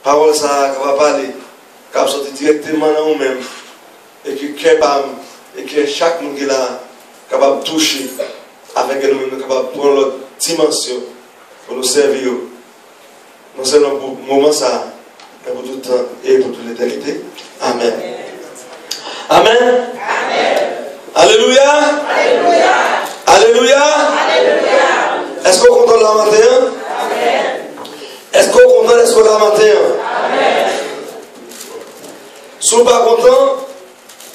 parole ça va parler, qui va sortir directement dans nous-mêmes, et qui est capable, et que chaque monde qui est là, capable de toucher, avec nous-mêmes, capable de prendre l'autre dimension pour nous servir. Non seulement pour le moment ça, mais pour tout le temps et pour toute l'éternité. Amen. Amen. Amen. Alléluia. Alléluia. Alléluia. Alléluia. Est-ce qu'on est content là matin? Amen. Est-ce qu'on est content d'être là matin? Amen. Si vous n'êtes pas content,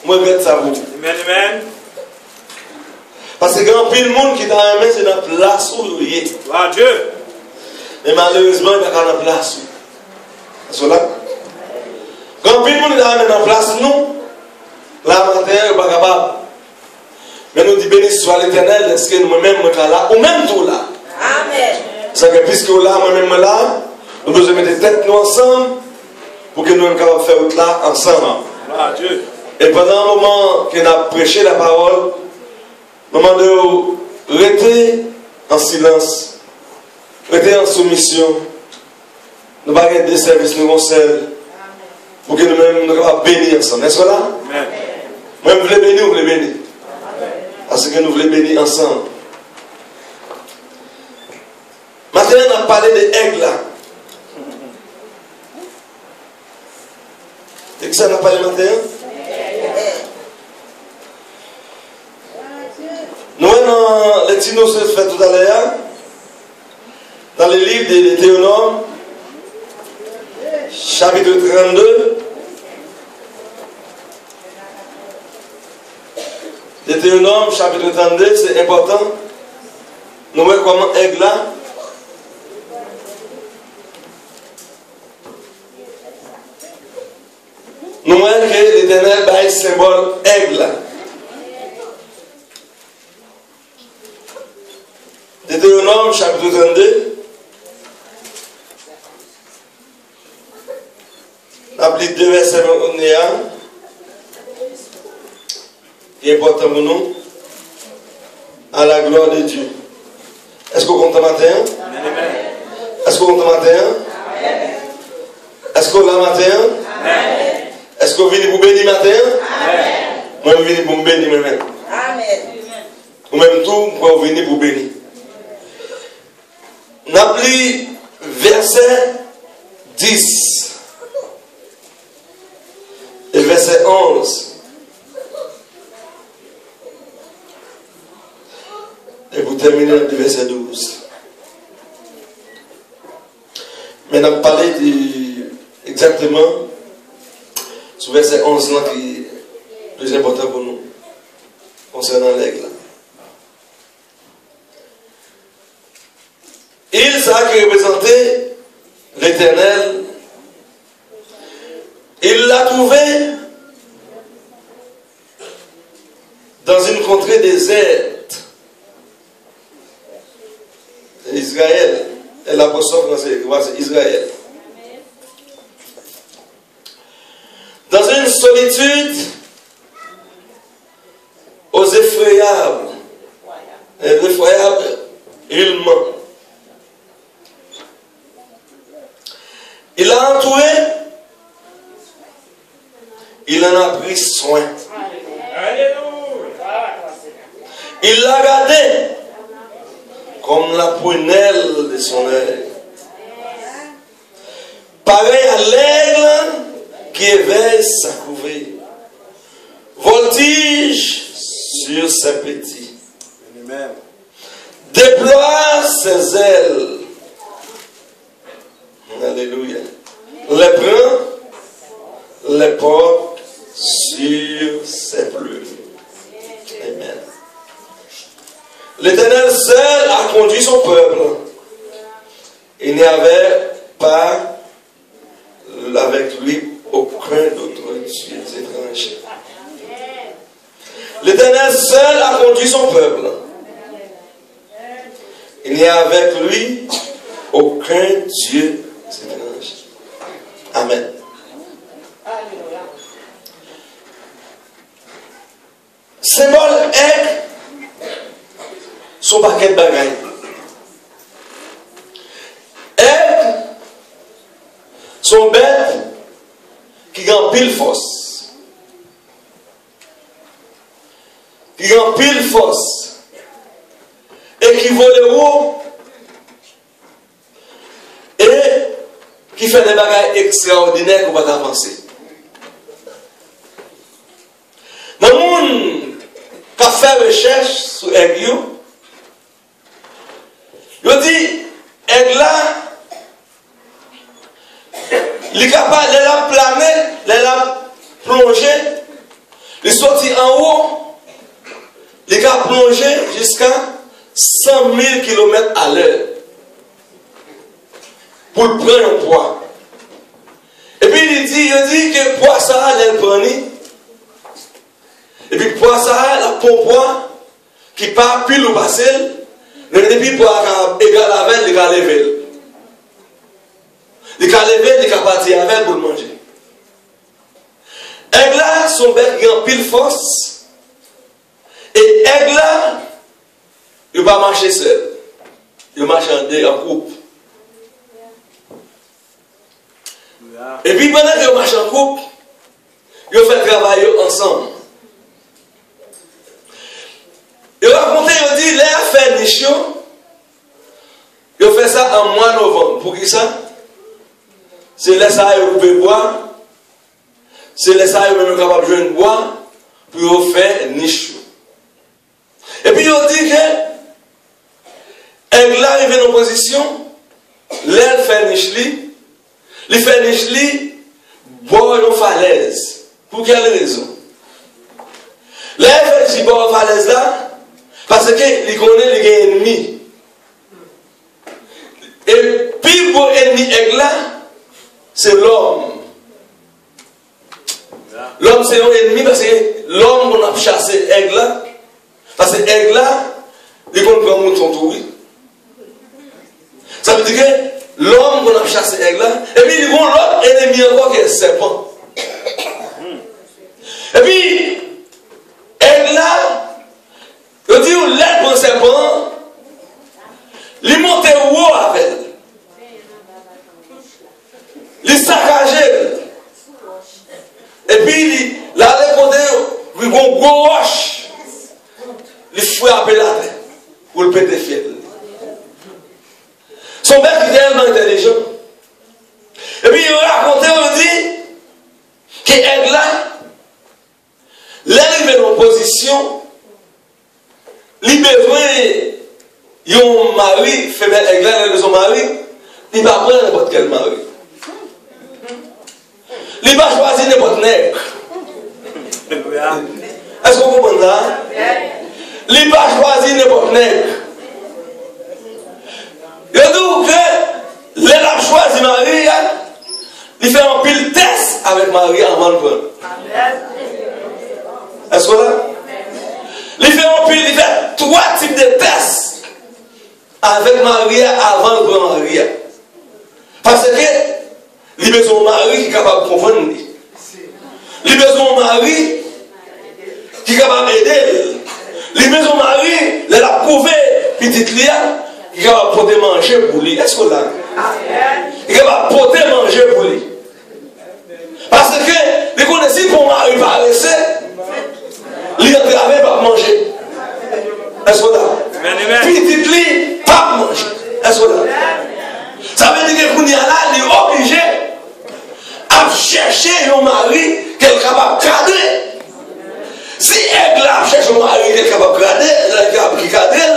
moi je vais ça vous. Amen. Amen. Parce que quand il y a monde qui est dans la main, c'est dans la place où il est. Gloire à Dieu. Mais malheureusement, il n'y a pas de place. C'est là. Quand il y a monde qui est dans la place, nous, la matin, on n'est pas capable. Mais nous disons, béni soit l'Éternel, est-ce que nous-mêmes sommes là, ou même tout là. Amen. C'est que puisque nous là, moi-même là, nous devons mettre tête nous ensemble pour que nous soyons capables de faire tout là ensemble. Gloire à Dieu. Et pendant un moment qu'on a prêché la parole, moment de rester en silence, rester en soumission, nous ne pas des services, nous conseils, pour que nous-mêmes nous soyons bénis ensemble. N'est-ce pas là? Amen. Moi, je voulais bénir, vous voulez bénir. Parce que nous voulons bénir ensemble. Maintenant, on a parlé des aigles là. Et que ça, on a parlé maintenant? Nous, dans les petits noms que je fais tout à l'heure, dans le livre de Théonome, chapitre 32, Deutéronome, chapitre 32, c'est important. Nous voyons comment aigle là. Nous voyons que l'Éternel a un symbole aigle là. Deutéronome, chapitre 32. Applique 2 versets qui est important pour nous, à la gloire de Dieu. Est-ce qu'on compte matin? Est-ce qu'on compte matin? Est-ce qu'on l'a matin? Est-ce qu'on vient pour bénir matin? Moi, je viens pour me bénir moi-même. Ou même tout, pour venir pour bénir. On a pris verset 10 et verset 11. Et vous terminez le verset 12. Mais on a parlé exactement sur verset 11 là, qui est plus important pour nous, concernant l'aigle. Il, ça qui représentait l'Éternel, il l'a trouvé dans une contrée déserte. Israël, et l'apostrophe c'est Israël. Dans une solitude aux effroyables, hurlements. Il l'a entouré, il en a pris soin. Il l'a gardé comme la prunelle de son œil. Pareil à l'aigle qui éveille sa couvée. Voltige sur ses petits. Déploie ses ailes. Alléluia. Les prend, les porte sur ses plumes. Amen. L'Éternel seul a conduit son peuple. Il n'y avait pas avec lui aucun autre Dieu étranger. L'Éternel seul a conduit son peuple. Il n'y a avec lui aucun Dieu étranger. Amen. Symbole aigle. Son paquet de bagailles. Aigle Son bête qui a pile force. Qui a pile force. Et qui vole haut. Et qui fait des bagages extraordinaires qu'on va pas penser. Dans le monde qui a fait recherche sur l'aigle, il dit, l'aigle là, il est capable de la planer, de la plonger, il sortit en haut, il est capable de plonger jusqu'à 100 000 km à l'heure pour prendre un poids. Et puis il dit que poids ça a l'air prendre. Et puis poids ça a la poids qui part pile ou passé, mais depuis poids égal avec, il a levé. Il a levé, il a parti avec pour manger. Aigle là, son bec il a pile force. Et aigle là, il ne va pas marcher seul. Il marche en groupe. Et puis pendant qu'ils marchent en couple, ils font travailler ensemble. Ils racontent, ils disent, les affaires nichons, ils font ça en mois de novembre. Pour qui ça? C'est les ça qu'ils peuvent boire. C'est les ça qu'ils sont capables de jouer bois pour faire nichons. Et puis ils disent que l'aigle arrive en position, l'aile fait niche. Il fait niche, boire une falaise. Pour quelle raison? L'air fait boire une falaise là, parce qu'il connaît les ennemis. Et puis pour ennemi aigle là, c'est l'homme. L'homme c'est un ennemi parce que l'homme qu'on a chassé aigle là, parce que aigle là, il comprend un mouton tout oui. Ça veut dire que l'homme qu'on a chassé aigle là, et puis il y a l'autre ennemi encore qui est le serpent. Et puis, aigle là, il dit où l'aide pour le serpent, il monte haut avec elle. Il saccage. Et puis, là, il côté, il y a un gros roche, il frappe la terre pour le péter fiel. Son père qui est tellement intelligent. Et puis il raconte, on dit que l'aigle là, l'arrivée en position, il a besoin d'un mari, femelle aigle là, il a besoin d'un mari, il va prendre n'importe quel mari. Il va choisir n'importe nègre. Est-ce qu'on comprend ça? Il va choisir n'importe nègre. Il dit que l'elle a choisi Marie, il fait un pile test avec Marie avant de prendre. Est-ce que là? Il fait un pile, il fait 3 types de tests avec Marie avant de prendre Marie. Parce que il a besoin de Marie qui est capable de comprendre. Il a besoin de Marie qui est capable d'aider. Il a besoin de Marie, elle a prouvé petite Lia. Il est capable de porter manger pour lui. Est-ce que là? Il est capable de porter manger pour lui. Parce que les connaissances pour Marie paraissaient, il est gravé par manger. Est-ce que là? Petite lui, pas manger. Est-ce que là? Ça veut dire que qu'on y a là, il est obligé à chercher un mari qui est capable de cadrer. Si elle cherche un mari qui est capable de cadrer,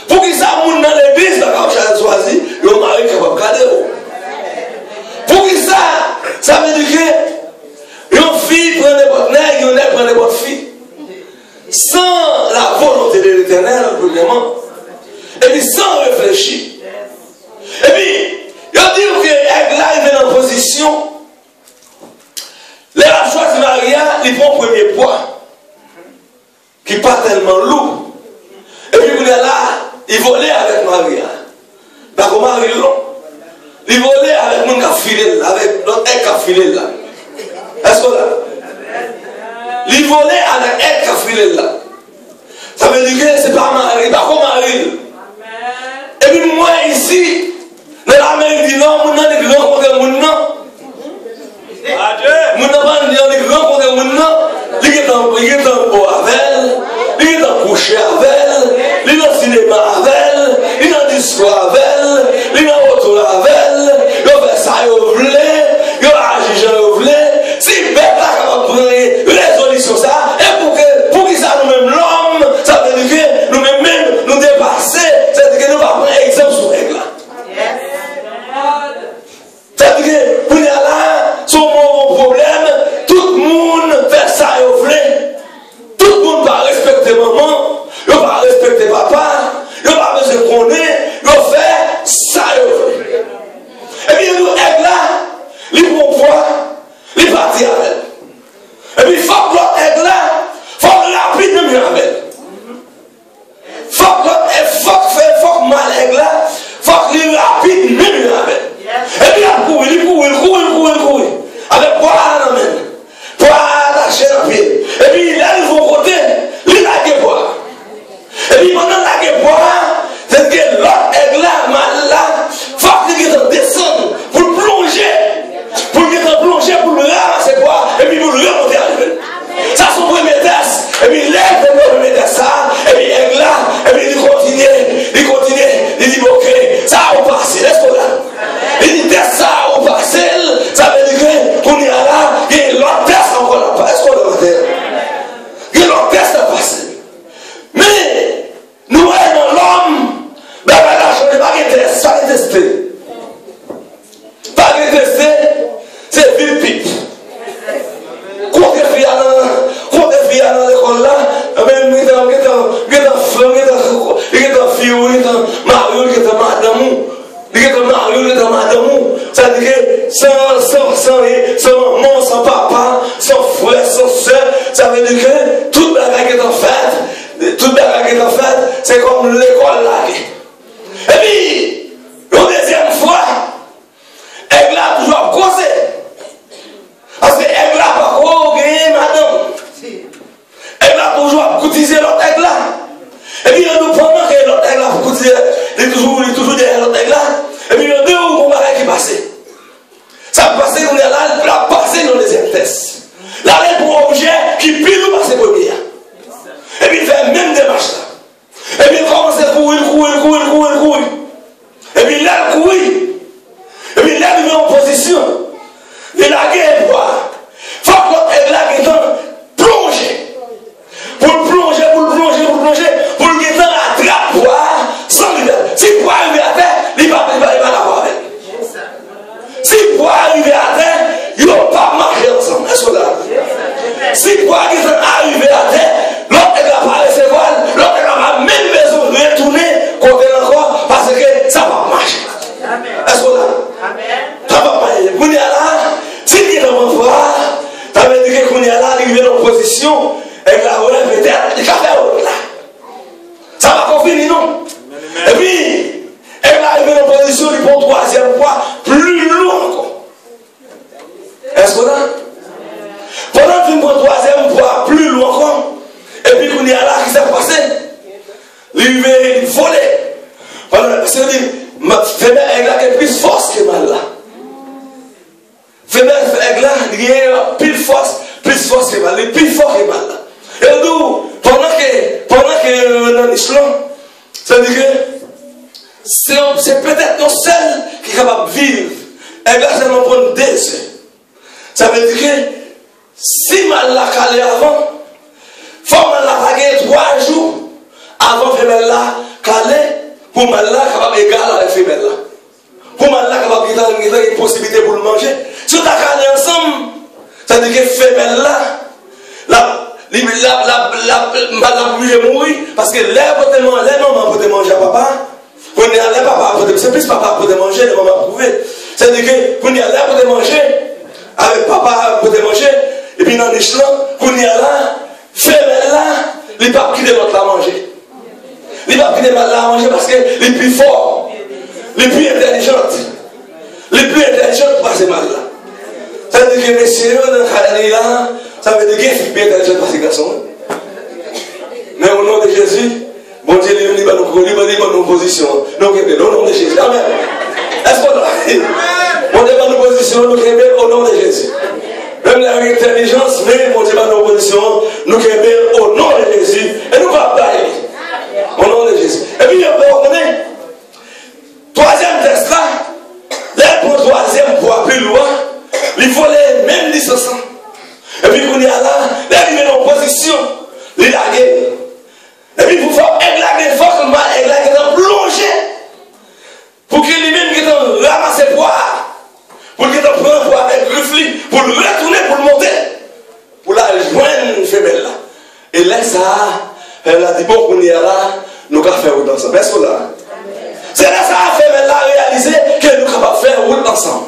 pour qu'il s'amoule dans l'église, il faut choisir un mari qui est capable de cadrer. Pour qu'il ça veut dire que une fille prend n'importe nègre, une nègre prend n'importe fille. Sans la volonté de l'Éternel, premièrement. Et puis sans réfléchir. Et puis, il dit que l'aigle arrive dans la position. Les choix de Maria, il prend le premier poids. Qui n'est pas tellement lourd. Et puis, il est là, il volait avec Maria. Parce que Marie long. Il volait avec mon qui a filé, avec l'autre qui a filé là. Est-ce que là? Il volait avec elle qui a filé là. Ça veut dire que ce n'est pas Marie. Par contre, sans maman, sans papa, sans frère, sans soeur, ça veut dire que toute bagarre qui est en fait, c'est comme l'école là. Et puis, une deuxième fois, elle a toujours causé. Parce qu'elle n'a pas gagné, madame. Elle a toujours cotisé l'autre aigle là. Et puis, pendant que l'autre aigle a cotisé, il est toujours derrière l'autre aigle là. Et puis, il y a deux combats qui passent. Ça passe qu'on est là, il a passé dans les deuxième test. Là, il pour un objet qui pile ou passer premier. Et puis, il fait même démarche là. Et puis, il commence à courir. Et puis, là, il courit. Et puis, là, il met en position. Il a gagné boire. Il faut que l'autre aigle là qui est plongé. Pour plonger, pour le guetter à trappe boire sans lui. Si pour arriver à terre, il va l'avoir avec. Si pour arriver à terre, ils ne vont pas marcher ensemble. Est-ce que là? Si pour arriver à terre, l'autre ne va pas recevoir, l'autre ne va pas même besoin de retourner contre encore parce que ça va marcher. Est-ce que là? Ça va pas. Vous y allez là, si vous êtes en voir, ça veut dire que vous y allez là, il est en position, et là, peut-être, il va faire là. Ça va pas finir, non? Et puis, elle arrive en position, il prend troisième fois, plus loin encore. Est-ce qu'on a? Pendant qu'il prend troisième fois, plus loin encore, et puis qu'on y a là, qui s'est passé? Il va voler. Parce que la femelle aigle a plus force que mal là. Femelle aigle il a plus force que mal, il est plus fort que mal là. Et donc, pendant que dans l'islam, ça dit que c'est peut-être non seul qui est capable de vivre. Et là, ça va prendre 2 heures. Ça veut dire que si mal l'a calé avant, il faut mal l'a gagné 3 jours avant femelle là calé, pour mal là capable égal à la femelle là. Pour mal là capable de une possibilité pour le manger. Si on a calé ensemble, ça veut dire que femelle là, la mourir parce que les mamans peuvent manger à papa. Quand on est allé papa, c'est plus papa pour manger, les mamans pouvaient. C'est-à-dire que quand on est allé pour manger, avec papa pour manger, et puis dans l'islam, quand on est là, femelle là, les papes qui demandent à manger. Les papes qui demandent à manger parce que les plus forts, les plus intelligentes pour passer mal là. C'est-à-dire que messieurs, dans le là, ça veut dire qu'il est bien intelligent par ces garçons. Mais au nom de Jésus, bon Dieu, il va nous position. Donc, au nom de Jésus. Amen. Est-ce qu'on a? Bon Dieu va nous position, nous au nom de Jésus. Même la intelligence, mais bon Dieu va nous position, nous au nom de Jésus. Et nous va parler. Au nom de Jésus. Et puis, on connaît. Troisième test là, là pour troisième pour plus loin, il faut les mêmes licences. Et puis, quand il y a là, il met en position, il a gagné. Et puis, il faut églaguer fort, églaguer dans plonger. Pour qu'il lui-même qui ramasse poids, pour qu'il prenne poids avec reflux, pour le retourner, pour le monter, pour la joindre femelle là. Et là, ça, elle a dit, bon, qu'on y a là, nous allons faire route ensemble. Est-ce que là? C'est là, ça, femelle là, réaliser que nous allons faire route ensemble.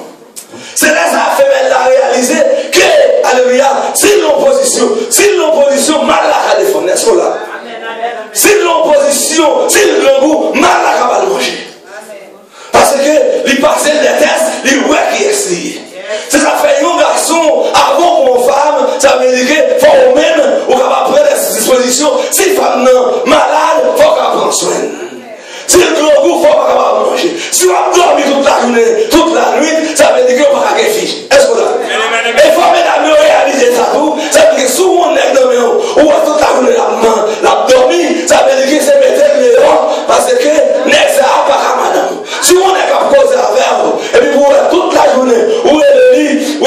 C'est là ça a fait la réaliser que, alléluia, si l'opposition, mal la défendre, est-ce que là? Si l'opposition, si le grand goût, mal la manger. Parce que, il passe les tests, il voit qui est essayé. C'est ça fait un garçon, avant pour une femme, ça veut dire qu'il faut même, on va prendre des dispositions. Si une femme est malade, il faut qu'elle prenne soin. Si le grand goût, il ne faut pas manger. Si on a dormi toute la nuit, ça veut dire qu'on ne va pas faire fiche. Est-ce que là? Il faut mesdames réaliser ça tout. Ça veut dire que si on est dans le monde, ou toute la journée la dormi, ça veut dire que c'est mettre les dents, parce que n'est ça pas madame. Si on est capable de causer avec vous, et puis vous toute la journée, où est le lit,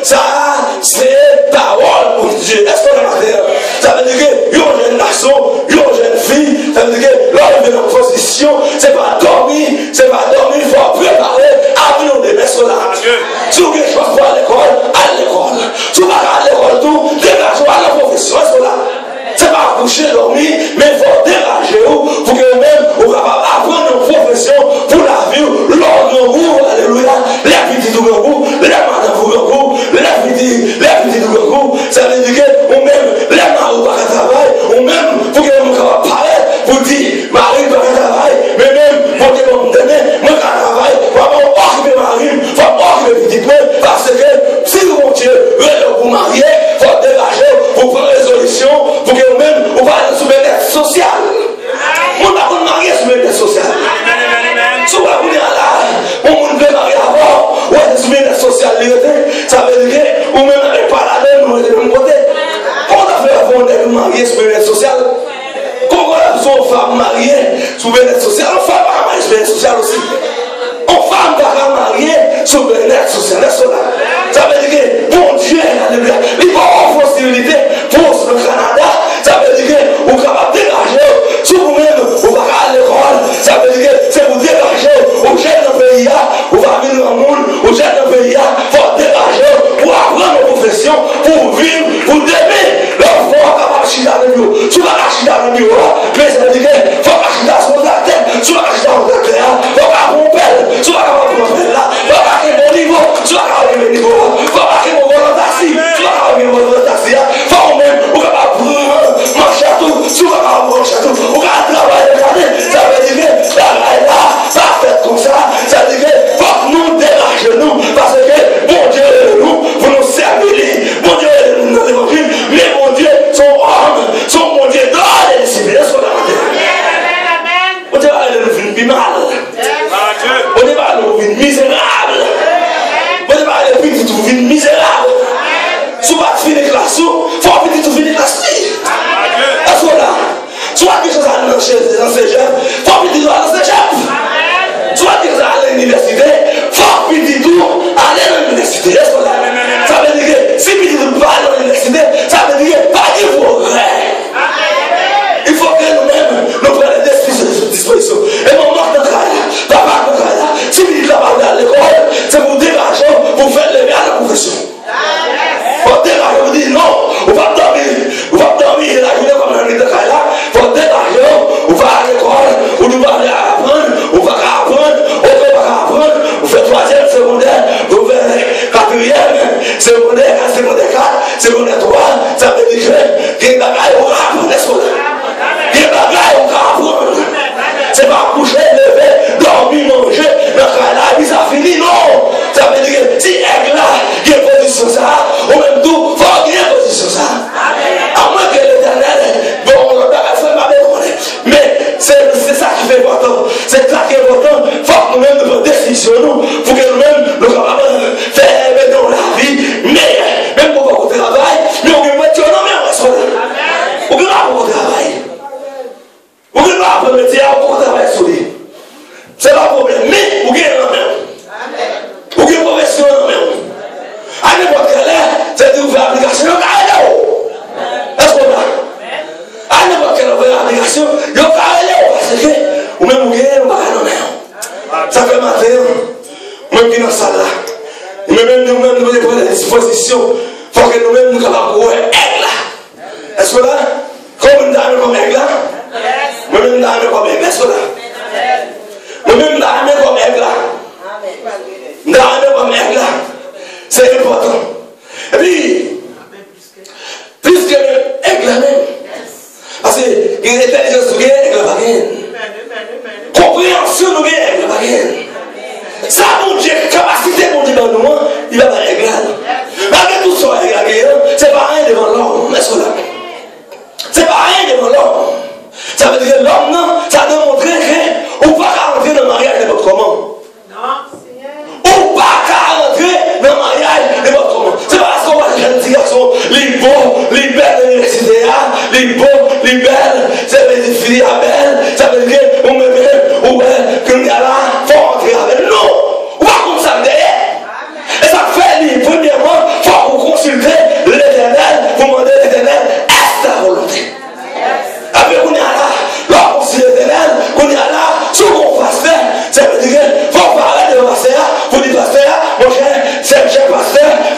ça, c'est parole pour Dieu. Est-ce qu'on est matin? Ça veut dire que yon jeune garçon, yon jeune fille, ça veut dire que l'homme est en position, c'est pas dormir, il faut préparer à venir de mettre cela. Si vous avez quelque chose pour à l'école, à l'école. Si vous n'avez pas à l'école, tout, dégagez à la profession, est-ce que là? C'est pas coucher, dormir, mais il faut déranger vous pour que vous-même, vous soyez capable d'apprendre une profession pour la vie, l'ordre vous, alléluia, les petits du goût, les madames du goût, les petits du goût, ça veut dire que vous-même, les maris pas de travail, vous-même, pour que vous soyez capable de parler, pour dire, Marie pas de travail, mais même, pour que vous me donnez, moi qui travaille, pour occuper Marie, il faut occuper petit peu, parce que si vous continuez, vous marier, il faut dégager, vous prenez résolution, pour que vous-même, vous parlez sous bien-être social. On ne va pas marier sous bien-être social. Si vous voulez là, on veut marier avant, ou est sous bien-être social, ça veut dire que vous-même n'avez pas la même, de même côté. Comment on a fait avant de marier sous bien-être social? Comment on a besoin de femmes mariées sous bien-être social? On femme pas marier sous bien-être social aussi. On femme pas marier sous bien-être social. Ça veut dire que, bon Dieu, il faut une possibilité pour le Canada. Ça veut dire que vous êtes capable de dégager. Si vous-même, vous n'avez pas à l'école, ça veut dire que c'est vous dégager. Vous êtes dans le pays, vous allez venir dans le monde, vous êtes dans le pays, il faut dégager pour apprendre une profession, pour vivre, pour aimer. L'enfant est capable de chier dans le mur. Si vous n'avez pas chier dans le mur, mais ça veut dire qu'il faut pas chier dans la tête. Si vous n'avez pas chier dans la tête, il faut pas vous perdre. Si vous n'avez pas vous perdre là, il faut pas qu'il y ait bon niveau. Si vous n'avez pas bon niveau, il faut pas qu'il y ait bon taxi. Si vous n'avez pas bon taxi, il faut même, vous n'avez pas marcher à tout. Si vous n'avez pas marcher à tout, vous n'avez pas travailler. Ça veut dire que la raille là, ça fait comme ça. Ça veut dire que faut que nous dégager nous. Parce que bon Dieu, nous, vous nous servez. Bon Dieu, nous nous l'évangile. Mais mon Dieu, son homme, son mon Dieu, dans les disciplines. Est-ce qu'on a raté? On dit pas nous vivre bien mal. On dit pas nous vivre misérable. On dit pas nous vivre misérable. Si vous ne finissez pas la classe, il faut que vous finissez la classe. Est-ce qu'on a? Soit quelque chose à dans le cégep, il faut que vous dans le cégep. Soit quelque chose à l'université, il faut que vous aller à l'université. Est-ce qu'on a? Ça veut dire que si vous ne pas aller à l'université, ça veut dire que pas de progrès. Il faut que nous-mêmes nous prenions des dispositions. Et mon manque de travail, papa de travail, si vous dites à l'école, c'est pour dégager, pour faire lever à la profession. Faut dégager, vous dites non, on va dormir, la journée comme un de travail là, faut dégager, on va à l'école, on va aller apprendre, on va apprendre, on fait troisième, secondaire, on fait quatrième, secondaire 4, secondaire 3, ça veut dire que les bagailles on va apprendre, est-ce qu'on a? Les bagailles on va apprendre. C'est pas coucher, lever, dormir, manger, dans le là, puis ça finit, non. Ça veut dire que si elle là, il y a une position ça, ou même tout, il faut qu'il y ait une position ça. À moins que l'Éternel, bon, on va faire ma mémoire. Mais c'est ça qui fait important. C'est ça qui est important. Il faut que nous-mêmes nous prenions des décisions, pour que nous-mêmes nous capables de faire maintenant la vie. Mais, même pour votre travail, mais on peut mettre non, mais on reste là. On peut pas pour votre travail. On ne peut pas apprendre le métier pour travailler sur lui. Ce n'est pas un problème. Mais vous gagnez la même. Vous gagnez une profession la même. À n'importe quelle heure, c'est de vous faire application. Est-ce qu'on a? À n'importe quelle application, il y a parce que vous même vous gagnez la même. Ça fait matin, même qui dans la salle là. Même nous-mêmes, nous devons prendre des dispositions. Il faut que nous-mêmes nous capables de voir aigle là. Est-ce que là? Comme une dame comme aigle là? Moi-même dans la comme aigle, est-ce que là? Moi-même dans la comme aigle là. Dans la comme aigle là. C'est important. Et puis, plus que aigle là même. Parce que l'intelligence nous gagne, aigle va gagner. Compréhension nous gagne, aigle va gagner. Ça, mon Dieu, capacité mon Dieu dans nous, il va pas aigle là. Malgré tout ça, aigle à gagner, c'est pas rien devant l'homme, est-ce que là? C'est pas rien devant l'homme. Ça veut dire que l'homme, non, ça démontre qu'on ne peut pas rentrer dans le mariage de votre comment. Non, on ne peut pas rentrer dans le mariage de votre comment. C'est pas parce qu'on voit les jeunes petits garçons, les beaux, les belles de l'université, les beaux, les belles, ça veut dire filles à belles, ça veut dire qu'on me met, ou que nous là, il faut rentrer avec nous. On va comme ça derrière. Et ça fait, premièrement, il faut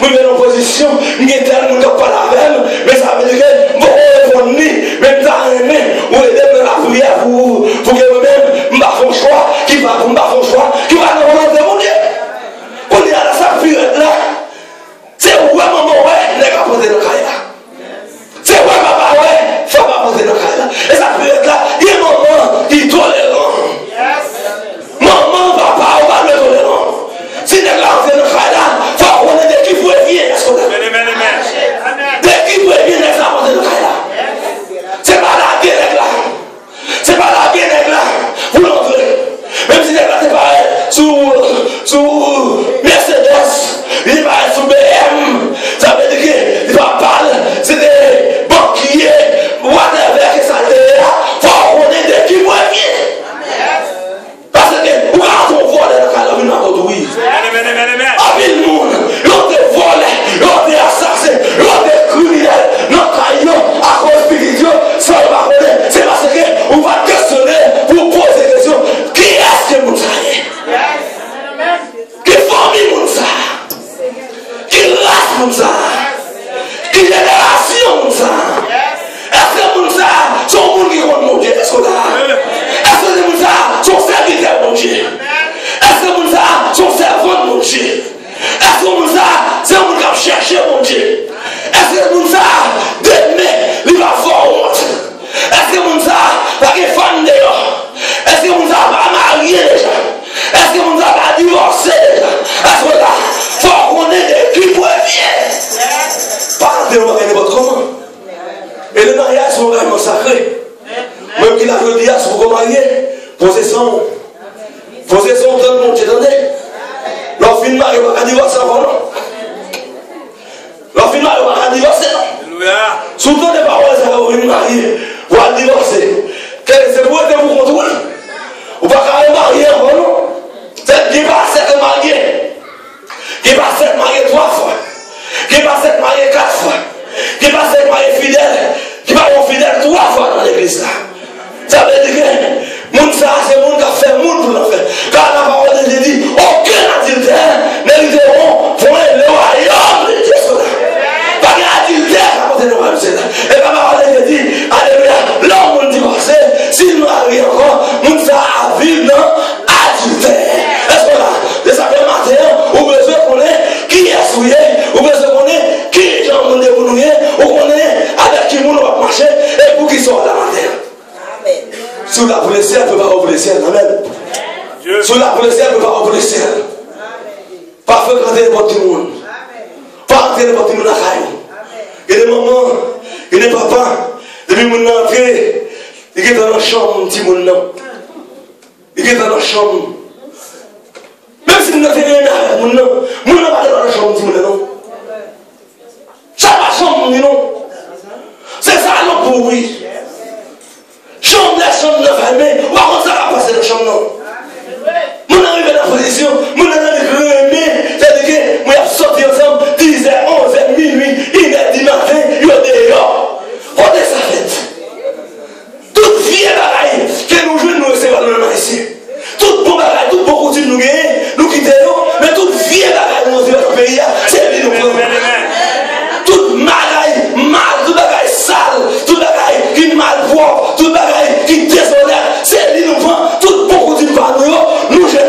je mets en position, je suis tellement de pas la même, mais ça veut dire que je vais même dans aimé, ou aider dans la prière pour que moi-même, je fasse un choix, qui va pour me faire un choix, qui va dans le monde de mon Dieu. On est à la salle là, c'est où maman, ouais, n'est pas posé dans le cas là. C'est où papa, ouais, faut pas poser dans le cas là. Et ça peut être là, il y a un moment qui est tolérant. Maman, papa, on va le tolérant. Si les gars sont dans le cas là, il faut qu'on ait des qui vont bien. Des qui vont bien, les gens dans le cas là. C'est pas la bien là. C'est pas la bien là. Vous l'entrez. Même si les gars sont pareil, sous Mercedes, il va être sous BM, ça veut dire qu'il va parler, c'est des banquiers, whatever que ça fait, il faut qu'on ait des qui vont bien. Parce que, vous regardez on voit dans la calomnie, on va dire, ah, bien le monde, l'on te vole, l'on te assassine, l'on te criminel, notre caillon, à cause spirituel, ça va connaître, c'est parce que, on va questionner, pour poser des questions, qui est-ce que vous savez? Qui famille moun ça? Qui race moun ça? Qui génération moun ça? Est-ce que moun ça sont moun qui comptent mon Dieu? Est-ce que moun ça sont serviteurs mon Dieu? Est-ce que moun ça sont servants mon Dieu? Est-ce que moun ça c'est moun qui a cherché mon Dieu? Est-ce que moun ça demain il va faire honte? Est-ce que moun ça va faire fan dehors? Est-ce que moun ça va marier déjà? Est-ce que vous avez divorcé? Est-ce que là, il faut qu'on ait des qui pour bien? Pas de n'importe comment. Et le mariage, c'est vraiment sacré. Même qu'il a le diable, c'est pour marier. Possession. Possession, tout le monde, tu entendez? Leur fin de mariage, on va divorcer avant, non? Leur fin de mariage, on va divorcer, non? Surtout des paroles, ça va vous marier. Vous allez divorcer. C'est pour être vous contrôler. Ou pas qu'à marier avant, non? C'est qui va s'être marié, qui va s'être marié 3 fois, qui va s'être marié 4 fois, qui va s'être marié fidèle, qui va être fidèle 3 fois dans l'église là. Ça veut dire que moun ça c'est moun qui a fait moun pour l'en faire. Car la parole de Dieu dit aucun adultère n'hériteront pour le royaume de Dieu. Pas d'adultère à côté de nous. Et la parole de Dieu dit alléluia, l'homme moun divorcé, s'il marie encore, moun ça a vivre dans adultère. Est-ce que là, de ça fait matin, ou besoin qu'on ait qui est souillé, ou besoin qu'on ait qui est dans le monde, ou qu'on ait avec qui moun va marcher, et pour qui sont à la matin. Si vous la blessez, elle ne peut pas vous blesser. Amen. Si vous la blessez, elle ne peut pas vous blesser. Pas faire rentrer votre monde. Pas rentrer votre monde à la il y a des moments, il y a des papas, depuis mon entrée, il est dans la chambre, petit monde. Il est dans la chambre. Même si vous n'avez rien avec mon nom, mon nom va dans la chambre, petit monde. Ça va chambre, non. C'est ça, non, pour oui. Chambre, la chambre de famille, ou alors ça va passer dans la chambre, non. Mon arrive dans la position, mon arrive aimé, c'est-à-dire que moi j'ai sorti ensemble 10h, 11h, minuit, 1h du matin, il y a dehors. On est sa fête. Toute vieille bagaille que nous jouons, nous recevons dans ici. Toute bonne bagaille, toute bonne coutume nous gagnons, nous quittons, mais toute vieille bagaille nous recevons dans le pays, c'est lui nous prendre. Toute bagaille mal, toute bagaille sale, toute bagaille qui mal propre, toute bagaille qui déshonnête, c'est lui nous prend. Toute bonne coutume par nous jetons.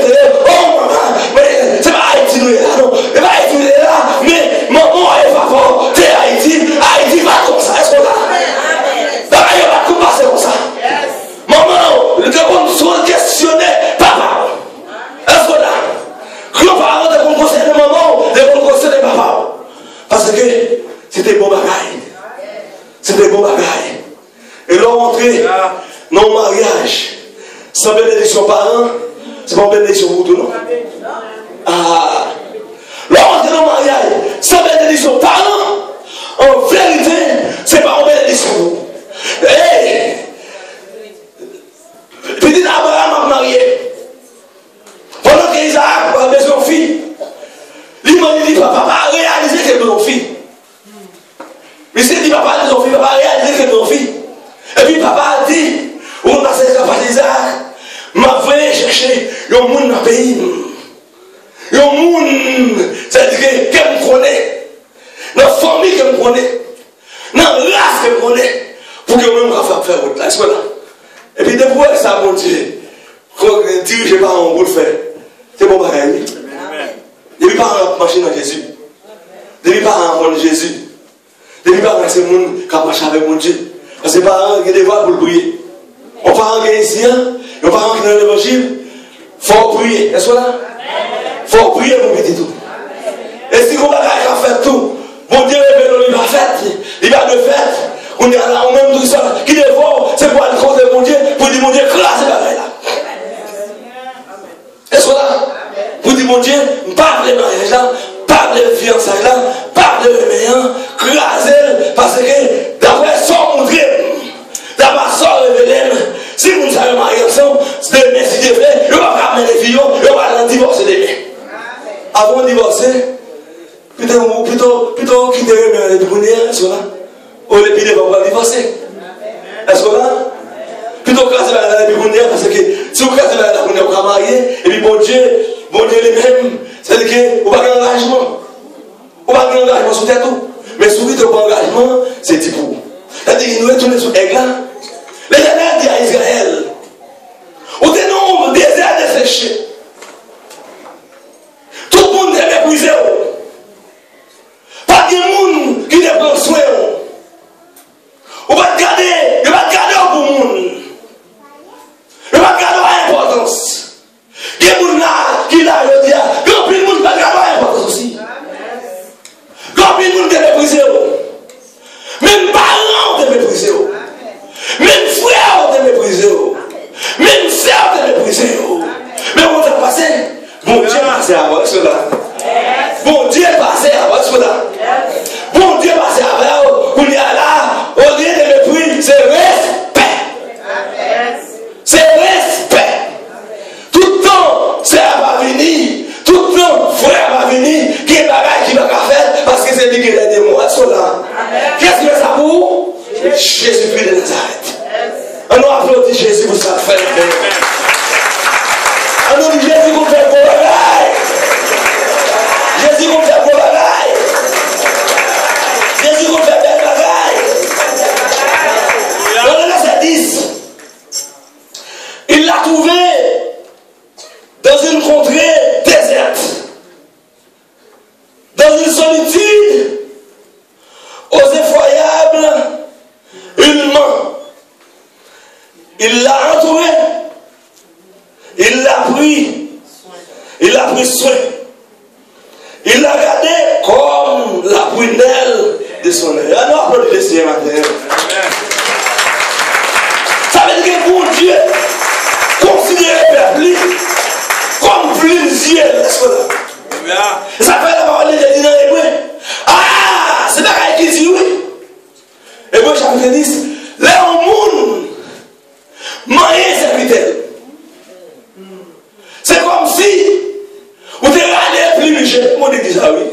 Oh maman, mais c'est pas Haïti nous est là, non. C'est pas Haïti nous est là, mais maman et papa, t'es Haïti, Haïti va comme ça, est-ce qu'on a? Bagaille va tout passer comme ça. Maman, le gars qu'on soit questionné, papa. Est-ce qu'on a? Grands-parents, des bons conseils de maman, des bons conseils de papa. Parce que c'était bon bagaille. C'était bon bagaille. Et là, rentrer dans le mariage, sans bénédiction parents, c'est pas une bénédiction pour tout, non? Ah! Là, rentrer dans le mariage, sans bénédiction parents, en vérité, c'est pas une bénédiction pour vous. Hey! Petit Abraham a marié. Pendant qu'Isaac a besoin de fille, l'humanité dit papa a réalisé qu'elle a besoin de fille. Mais c'est dit papa a besoin de fille, papa a réalisé qu'elle a besoin de fille. Et puis papa a dit, on a cette capacité d'Isaac, m'a fait chercher un monde dans le pays. Un monde, c'est-à-dire qu'elle me connaît. connais. Non, race que je connais. Pour que moi-même je faire route là. Est-ce que là? Et puis depuis ça, mon Dieu, quand dirige les parents pour le faire, c'est bon pareil. Depuis les parents marcher dans Jésus. Depuis les parents prendre Jésus. Depuis les parents c'est le monde qui marche avec mon Dieu. Parce que les parents qui devoir pour le prier. Les parents qui sont ici, les parents qui sont dans l'évangile, il faut prier. Est-ce que là? Il faut prier pour mettre tout. Et si on va faire tout, mon Dieu, il va faire, il va de faire. On est là, on même tout ça, qui dévore, c'est pour aller contre mon Dieu, pour dire mon Dieu, classe la là. Est-ce que là? Pour dire mon Dieu, pas de mariage là, pas de fiançailles là, pas de réveillant, craser, parce que d'après ça, montrer, d'après ça, révéler, si vous ne savez marier ensemble, demain, si Dieu fait, il va pas amener les filles, il va divorcer demain. Avant de divorcer, plutôt quitter les bouillères, est-ce que là? Ou les piliers vont pas divorcer. Est-ce que là? Plutôt casser la bouillère, parce que si vous cassez la bouillère, vous va marier, et puis bon Dieu lui-même, c'est-à-dire que vous n'avez pas d'engagement. Vous n'avez pas d'engagement sur tête tout. Mais si vous n'avez pas d'engagement, c'est dit pour vous. C'est-à-dire qu'il nous retourne sur l'aigle là. L'Éternel dit à Israël, au dénombre des airs desséchés, tout le monde est méprisé. Pas de monde qui ne prend soin. On va te garder, il va te garder pour le monde. Il va te garder l'importance. Il y a des gens qui l'a dit, grand pile monde va te garder l'importance aussi. Grand pile monde est méprisé. Même parents te méprisé. Même frères te méprisé. Même sœurs te méprisé. Mais on va passer. Bon Dieu passé avant cela. Bon Dieu passé avant cela. Bon Dieu passé avant. On y a là, au lieu de mépris, c'est respect. C'est respect. Tout le temps, c'est va venir. Tout le temps, frère va venir. Qui est bagaille qui va faire parce que c'est lui qui l'a dit moi. Qu'est-ce que ça pour? Jésus-Christ de Nazareth. On nous applaudit Jésus pour ça faire. On nous dit Jésus pour faire pour bagaille. Jésus pour faire pour bagaille. Jésus pour faire belle bagaille. Dans le verset 10, il l'a trouvé dans une contrée déserte, dans une solitude aux effroyables hurlements. Il l'a entouré, il l'a pris soin, il l'a gardé comme la prunelle de son œil. Alors, applaudissez le Seigneur matin. Ça veut dire que pour Dieu, considérer le peuple comme plusieurs. Ça fait la parole de Dieu dans l'hébreu. Ah, c'est pas qui dit oui. Hébreu chapitre 10, là au monde, moyen serviteur. C'est comme si vous avez regardé plus léger. Mon Dieu dit ça, oui.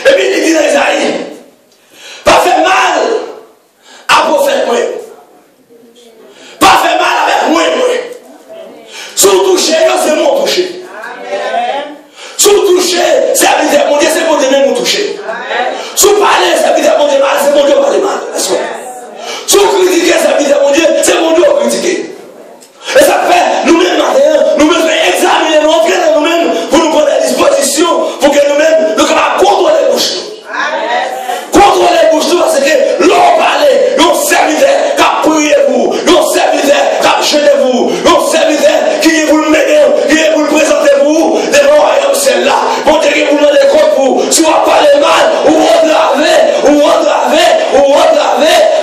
Et puis il dit dans Isaïe, pas fait mal à prophète moi. Pas fait mal avec moi. Sous toucher, c'est moi toucher. Sous toucher, c'est habiter mon Dieu, c'est mon Dieu même vous toucher. Sous parler, c'est habiter mon Dieu mal, c'est mon Dieu parler mal. Sous critiquer, c'est habiter mon Dieu, c'est mon Dieu critiquer. Et ça fait, nous-mêmes, nous-mêmes, examiner, nous entrer dans nous-mêmes pour nous prendre des dispositions pour que nous-mêmes, nous capables de contrôler les bouches. Contrôler les bouches, parce que l'on parlait, l'on serviteur qui a prié vous, l'on serviteur qui a jeté vous, l'on serviteur qui vous le mettez, qui vous le présentez vous, devant le royaume celle-là. Bon Dieu, qui vous demandez compte pour, si vous parlez mal, ou entraver,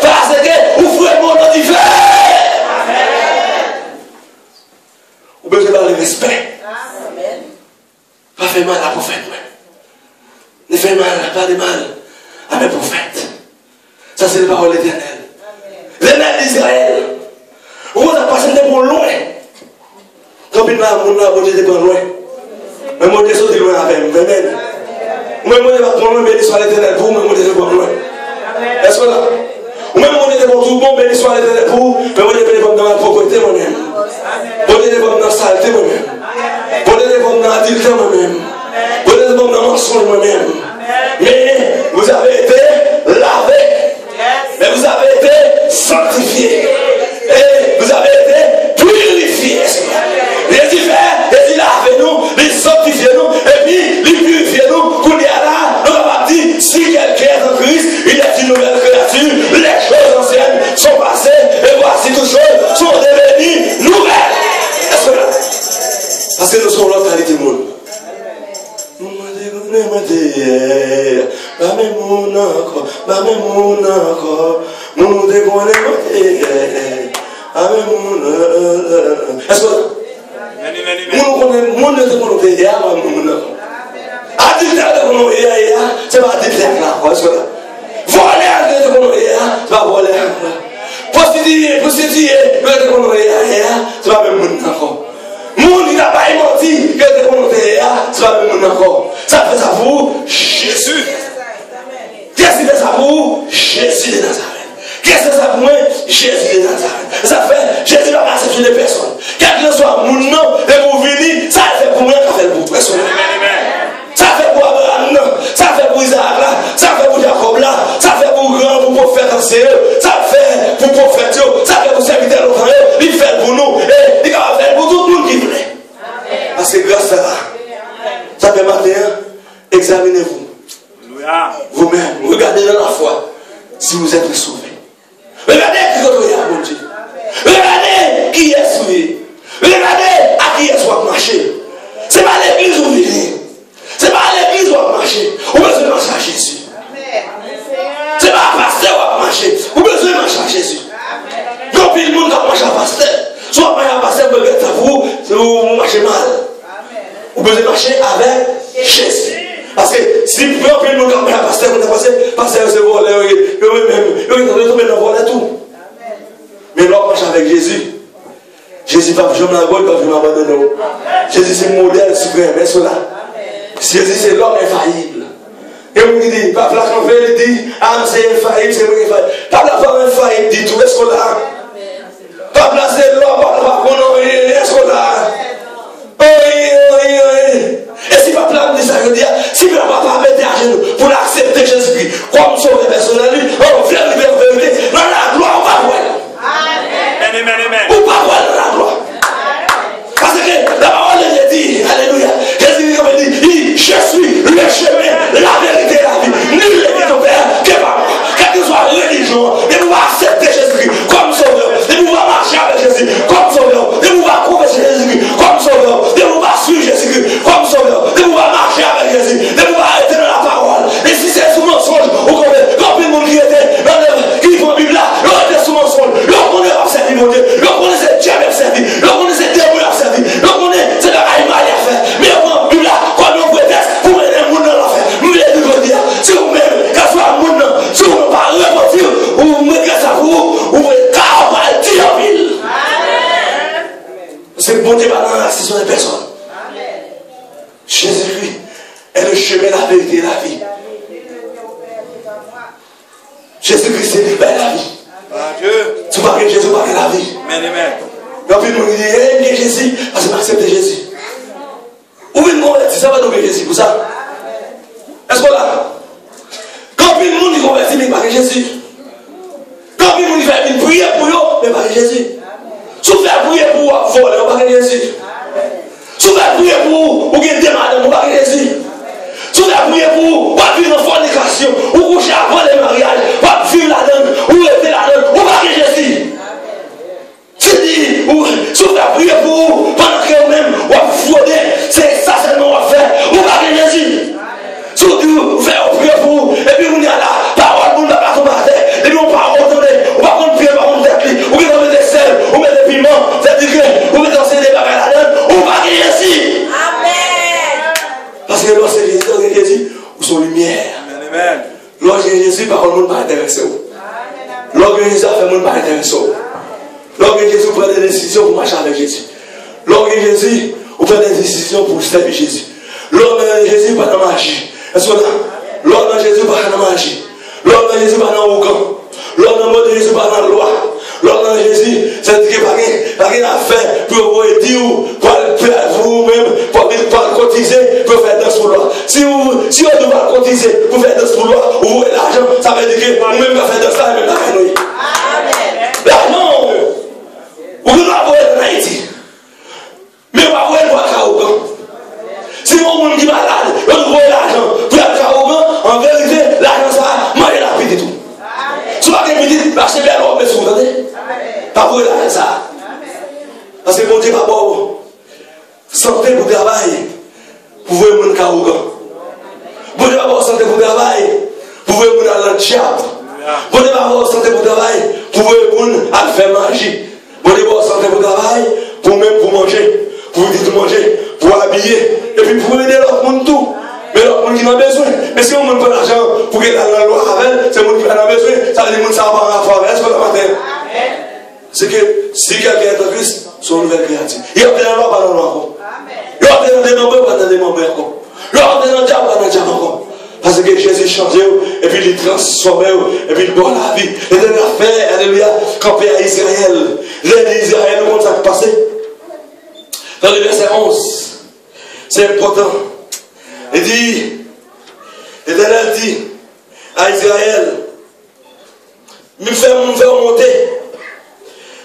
parce que vous ferez mon nom différent. Vous besoin d'avoir le respect. Pas faire mal à la prophète. Ne fait mal, pas de mal à mes prophètes. Ça, c'est la parole éternelle. L'éternel d'Israël. On a passé pour loin. Quand il m'a dit de loin. Mais moi, je suis loin avec moi. Amen. Moi, je vais prendre loin, béni soit l'éternel pour moi, je vais prendre loin. Est-ce que là? Ou même on est devant tout le monde, béni soit l'éternel pour, mais on est devant dans la pauvreté moi-même. On est devant dans la saleté moi-même. On est devant dans l'adultère moi-même. On est devant dans le mensonge moi-même. Mais vous avez été sanctifiés. Et vous avez été purifiés. Jésus lave nous, il sanctifie nous, et puis il purifie nous. Pour y aller là, nous avons dit, si quelqu'un est en Christ, il est une nouvelle créature, les choses anciennes sont passées, et voici toutes choses sont devenues nouvelles. Parce que nous sommes l'autre qualité de monde. Est-ce que c'est pas moun il n'a pas menti que de volonté c'est pas même encore. Ça fait ça pour Jésus. Qu'est-ce que fait ça pour Jésus de Nazareth? Qu'est-ce que ça pour moi? Jésus de Nazareth. Ça fait Jésus va accepter les personnes. Quel que soit mon nom, et vous venez, ça fait pour moi, ça fait pour personne. Ça fait pour Abraham, ça fait pour Isaac, ça fait pour Jacob, ça fait pour grand, pour prophète ancien, ça fait pour prophète, ça fait pour serviteur longtemps, il fait pour nous, et il va faire pour tout le monde qui voulait. Parce que grâce à ça, ça fait matin, examinez-vous. Vous-même, regardez dans la foi si vous êtes sauvés. Regardez qui est mon Dieu. Regardez qui est sauvé. Regardez à qui est soit marché. Ce n'est pas l'église où vous venez. Ce n'est pas l'église où vous marchez. Vous besoin de marcher à Jésus. Ce n'est pas un pasteur où vous marchez. Vous besoin de marcher à Jésus. Donc, il y a des gens qui marchent à pasteur. Soit marcher à pasteur, vous regardez vous marchez mal. Vous besoin de marcher avec Jésus. Parce que si vous pouvez appeler le monde qui pasteur, vous pensez, pasteur, c'est volé, vous tomber dans le vol et tout. Mais l'homme marche avec Jésus. Jésus ne va jamais m'abandonner. Jésus c'est le modèle suprême. Mais cela. Jésus c'est l'homme infaillible. Et on dit, pas la il dit, ah c'est infaillible, c'est infaillible. Pas la femme infaillible, dit tout, est-ce qu'on a? Pas placer l'homme, pas qu'on a, est-ce qu'on a? Et si pas plan de ça, je veux dire, si vous n'avez pas mettre à genoux pour l'accepter Jésus-Christ comme sauveur personnel, on fait la vérité, dans la gloire, on va voir. Amen. Ou pas voir dans la gloire. Parce que la parole de Dieu dit, alléluia, Jésus dit, je suis le chemin, la vérité et la vie. Nul n'est ton Père que par moi. Quelle que soit la religion, de pouvoir accepter Jésus-Christ comme sauveur, de pouvoir marcher avec Jésus comme sauveur, de pouvoir confesser Jésus-Christ comme sauveur, de pouvoir suivre Jésus-Christ comme sauveur, de pouvoir marcher avec Jésus, de pouvoir être dans la parole. Et si c'est sous mensonge, vous comprenez, quand le monde qui était dans le qui font la Bible là, il était sous mensonge, l'on connaît pas servi mon Dieu, l'on connaît c'est Dieu même servi, l'on connaît c'est démon à servi, l'on connaît c'est la caille mal à faire. Mais on Bible là, quand on prétexte, vous mettez le monde dans l'enfer. Nous voulons dire, si vous-même, qu'à soit le monde, si vous ne pas repentir, vous mettez ça pour vous, vous mettez car pas le dire en ville. C'est bon Dieu dans la décision des personnes. Jésus-Christ est le chemin, la vérité et la vie. Jésus-Christ c'est libère la vie. Tu parles de Jésus, tu parles de la vie. Et puis nous disons, bien Jésus, parce que accepte Jésus. Où est-ce que ça va nous faire Jésus pour ça? Est-ce qu'on l'a? Quand le monde dit converti, mais pas que Jésus. Quand le monde fait une prière pour eux, mais pas que Jésus. Si vous faites prier pour voler, pas que Jésus. Si vous faites prier pour gagner des madame, pas que Jésus. Si vous faites prier pour vivre en fornication, ou coucher avant le mariage, pas vivre la donne, ou rester la donne, ou pas que Jésus. Si vous faites prier pour pendant que vous-même, vous fraudez, c'est ça seulement on va faire, ou pas que Jésus. Si vous faites prier pour, et puis vous y a la parole, vous ne pas tomber à terre, et puis on va entendre, on va prendre prier par contre tête, ou bien on met des sels, ou met des piments, c'est-à-dire que vous mettez dans ces débats à la donne, ou pas que Jésus. Amen. Parce que lorsque Jésus, vous sont lumière. Amen. Lorsque Jésus, par contre, pas intéressé. Lorsque Jésus a fait, vous ne pas intéressé. Lorsque Jésus prend des décisions pour marcher avec Jésus. Lorsque Jésus, vous prenez des décisions pour servir Jésus. Lorsque Jésus pas dans la magie. Est-ce que là? Lorsque Jésus pas dans la magie. Lorsque Jésus pas dans le boucan. Lorsque Jésus pas dans la loi. Lorsque Jésus, c'est dire qu'il n'y a rien à faire pour vous dire, pour vous-même, pour cotiser, pour faire danse pour loi. Si vous devez cotiser pour faire dance pour loi, vous avez l'argent, ça veut dire que vous-même, vous faire danse là, même la Amen. Ou nous avons en Haïti. Mais on va voir le Kaougan. Si on monde qui est malade, on voit l'argent pour le Kaougan, en vérité, l'argent ça, manger la petite tout. Si on a une petite, lâchez bien l'homme, vous entendez? Pas pour l'argent ça. Parce que mon Dieu va bon. Santé pour travail, pour voir mon Kaougan. Bon Dieu va bon santé pour travail, pour voir mon allant diable. Bon Dieu va bon santé pour travail, pour voir mon à faire magie. Bon Dieu va bon santé pour travail, pour même pour manger. Pour dire manger, pour habiller, et puis pour aider l'autre monde tout. Mais l'autre monde qui n'a besoin. Mais si on ne prend pas l'argent pour qu'il ait la loi avec, c'est le monde qui n'a pas besoin, ça veut dire que ça va pas avoir avec. Est-ce que vous matin? C'est que si quelqu'un est en Christ, c'est une nouvelle créature. Il y a la loi, pas la loi encore. Il y a des membres, pas des membres encore. Il y a des diable, pas des diable encore. Parce que Jésus change, et puis il transforme, et puis il boit la vie. Et de la fait, alléluia, campé à Israël. L'aide d'Israël, comment ça s'est passé? Dans le verset 11, c'est important. Il dit, l'Éternel dit à Israël, me faire monter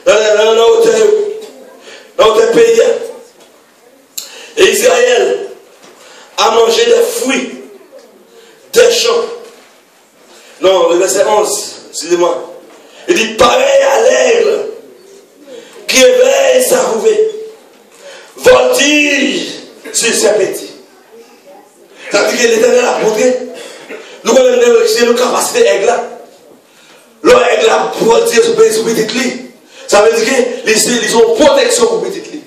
dans notre pays. Et Israël a mangé des fruits, des champs. Non, le verset 11, excusez-moi. Il dit, pareil à l'aigle qui éveille sa couvée. Voltige sur ses petits. Ça veut dire que l'Éternel a montré. Nous avons une capacité d'aigle. L'aigle a voltige sur petit lit. Ça veut dire qu'ils ont protection pour petit lit.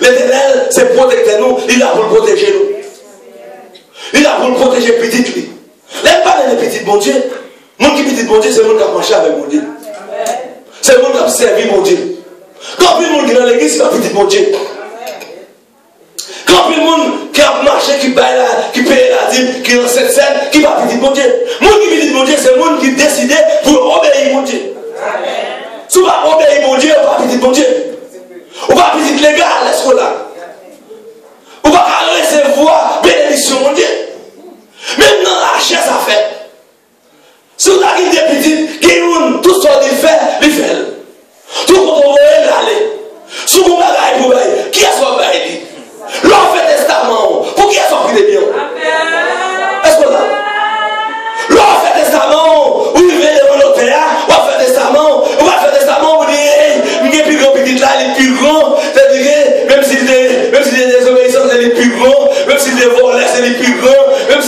L'Éternel, c'est protecteur nous. Il a pour le protéger nous. Il a pour le protéger petit lit. L'aide pas de petit bon Dieu. Mon qui petit bon Dieu, c'est le monde qui a marché avec mon Dieu. C'est le monde qui a servi mon Dieu. Quand le monde qui est dans l'église, c'est un petit bon Dieu. Quand le monde qui a marché, qui paye la dîme, qui est dans cette scène, qui va petit bon Dieu. Le monde qui petit bon Dieu, c'est le monde qui décide pour obéir mon Dieu. Si on va obéir mon Dieu, on va petit bon Dieu. On va petit légal, laisse-moi là. On va recevoir bénédiction mon Dieu. Même dans la chaise à faire. Si on a une petite, qui est tout ce qu'il fait, il fait. Tout le monde va aller. Si on va aller pour aller, qui a son bail? L'on fait testament. Pour qui a son prix de bien? Est-ce que là? L'on fait testament. Où il vient devant notre père, on va faire testament. On va faire testament pour dire, il y a plus grand petit là, il est plus grand. C'est-à-dire, même s'il est désobéissant, c'est le plus grand. Même s'il est volé, c'est le plus grand. Même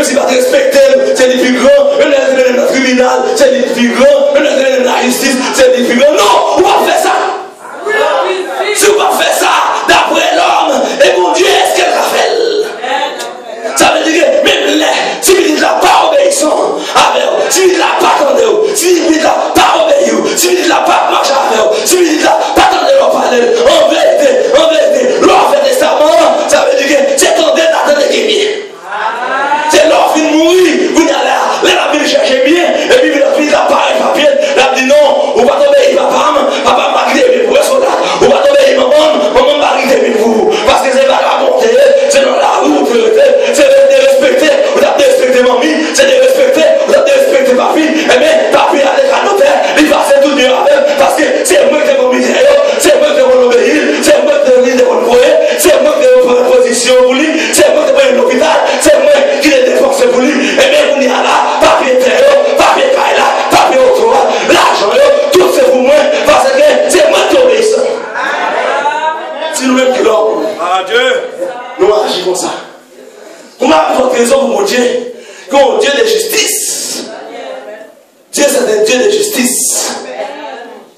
s'il va te respecter, c'est le plus grand. Même s'il est dans le tribunal, c'est le plus grand. Même s'il est dans la justice, c'est le plus grand. Non, on va faire ça. Si on va faire ça, d'après l'homme, et mon Dieu, est-ce qu'elle a fait? Ça veut dire que même là, si il ne l'a pas obéissant avec vous, si il ne l'a pas attendu, si il ne l'a pas obéi, si il ne l'a pas marché avec vous, si il ne l'a pas attendu à parler, en vérité, l'on fait testament, ça veut dire que c'est ton dette d'attendre qui vient. C'est l'on fin de mourir, vous n'allez là, la Bible chercher bien, et puis il n'a pas un papier, la dit non, on va t'obéir, papa m'a crié, pour rester là, on va t'obéir, maman m'a crié, vous, parce que c'est pas la montée, c'est dans la route, c'est de respecter, vous avez de respecter mamie, c'est de respecter, vous avez de respecter papi, et bien, papi a des canotères, il passe tout bien avec, parce que c'est moi qui ai mon misère, c'est moi qui ai mon obéir, c'est moi qui ai mon croyer, c'est moi qui ai mon position pour lui, c'est moi qui ai mon hôpital, c'est moi qui ai défoncé pour lui, et bien, vous n'y allez là, papi est terre, papi est caille là, papi est au toit, l'argent, tout c'est pour moi, parce que c'est moi qui obéis ça. Si nous-mêmes qui l'homme, nous agissons comme ça. Pour avoir raison pour mon Dieu, qu'on Dieu de justice. Dieu c'est un Dieu de justice.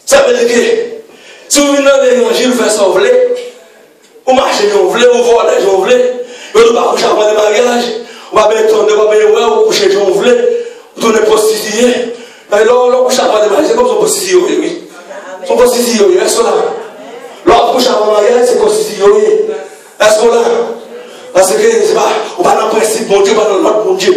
Ça veut dire que si vous venez dans l'évangile, vous faites ça, vous voulez, vous marchez, vous voulez, vous volez, vous voulez, vous ne pouvez pas coucher avant le mariage, vous ne pouvez pas tourner, vous ne pouvez pas coucher, vous voulez, vous tournez prostitué. Alors, on couche avant le mariage, c'est comme son prostitué, oui. Son prostitué, est-ce que là? L'autre couche avant le mariage, c'est prostitué. Est-ce que là? Parce que c'est pas, on va dans le principe, mon Dieu, on va dans l'autre, mon Dieu.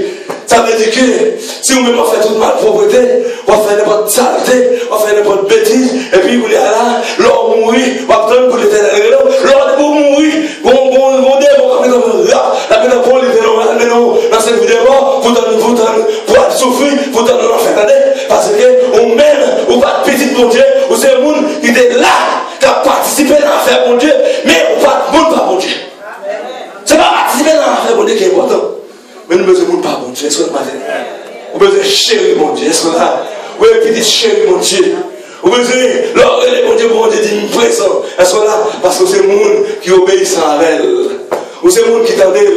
Ça veut dire que si vous-même on fait toute malpropreté, on va faire n'importe saleté, on va faire n'importe bêtise, et puis vous allez là, l'homme mourir, on va attendre pour l'éternel. L'homme pour mourir, bon Dieu, comme là, la peine pour l'éternel, dans cette vidéo, pour souffrir, pour t'en faire, parce qu'on mène, ou pas de petit bon Dieu, ou c'est un monde qui est là. Mais nous besoin de pas bon Dieu. Est-ce que matin? Nous besoin de chérir mon Dieu. Est-ce que là? Oui, petit chéri mon Dieu. Nous besoin de mon Dieu pour Dieu dire présent. Est-ce que là? Parce que c'est le monde qui obéit à elle. Ou c'est le monde qui t'aide.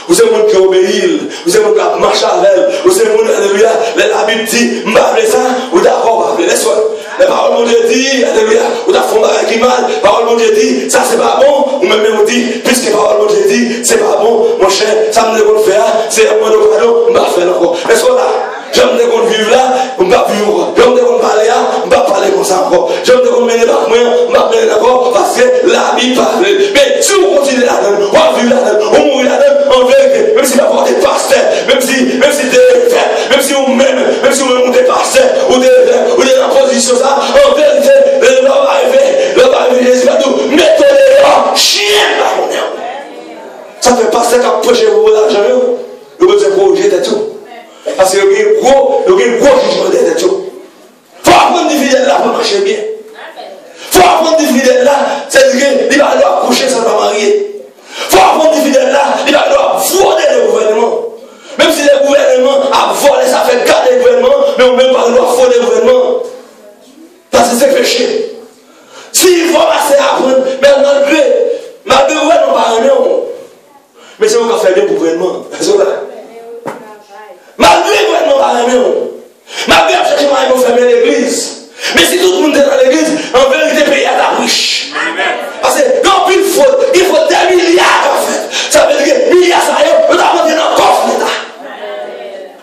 Ou c'est le monde qui obéit. Ou c'est le monde qui marche avec elle. Ou c'est le monde, alléluia. La Bible dit, je ne vais pas appeler ça. Ou d'accord, pas laisse-moi. La parole de Dieu dit, alléluia. Ou t'as fondé avec qui mal. La parole de Dieu dit, ça c'est pas bon. Ou même on dit, puisque la parole de Dieu dit, c'est pas bon, mon cher, ça me déconne faire. C'est un moment de pardon, je ne vais pas faire encore. Est-ce que là? J'aime qu'on vive là, on ne va pas vivre. J'aime qu'on parle là, on ne va pas parler comme ça encore. J'aime qu'on mène par moi, on va mener encore parce que la Bible parle. Mais si on continue là-dedans, on va vivre là-dedans, on mourir là-dedans, en vérité, même si la porte est pasteur, même si t'es fait, même si on même si on est pasteur, ou t'es dans la position ça, en vérité, l'homme va arriver, Jésus va nous mettre les chien par mon âme. Ça fait pasteur qui a prêché pour l'argent, le besoin de projet de tout. Parce qu'il y a un gros jugement d'être tout. Il faut apprendre des fidèles là pour marcher bien. Il faut apprendre des fidèles là, c'est-à-dire qu'il va leur coucher sans pas marier. Il faut apprendre des fidèles là, il va leur voler le gouvernement. Même si le gouvernement a volé, ça fait garder le gouvernement, mais on ne peut pas leur voler le gouvernement. Parce que c'est péché. S'il faut passer à apprendre, mais malgré ouais, non pas rien. Mais c'est on qui fait bien pour le gouvernement. Malgré le gouvernement par la main, malgré que chercher moyen de fermer l'église. Mais si tout le monde est dans l'église, en vérité, le pays a la riche. Parce que quand il faut des milliards en fait. Ça veut dire que milliards, ça y est, on a monté dans le coffre l'État.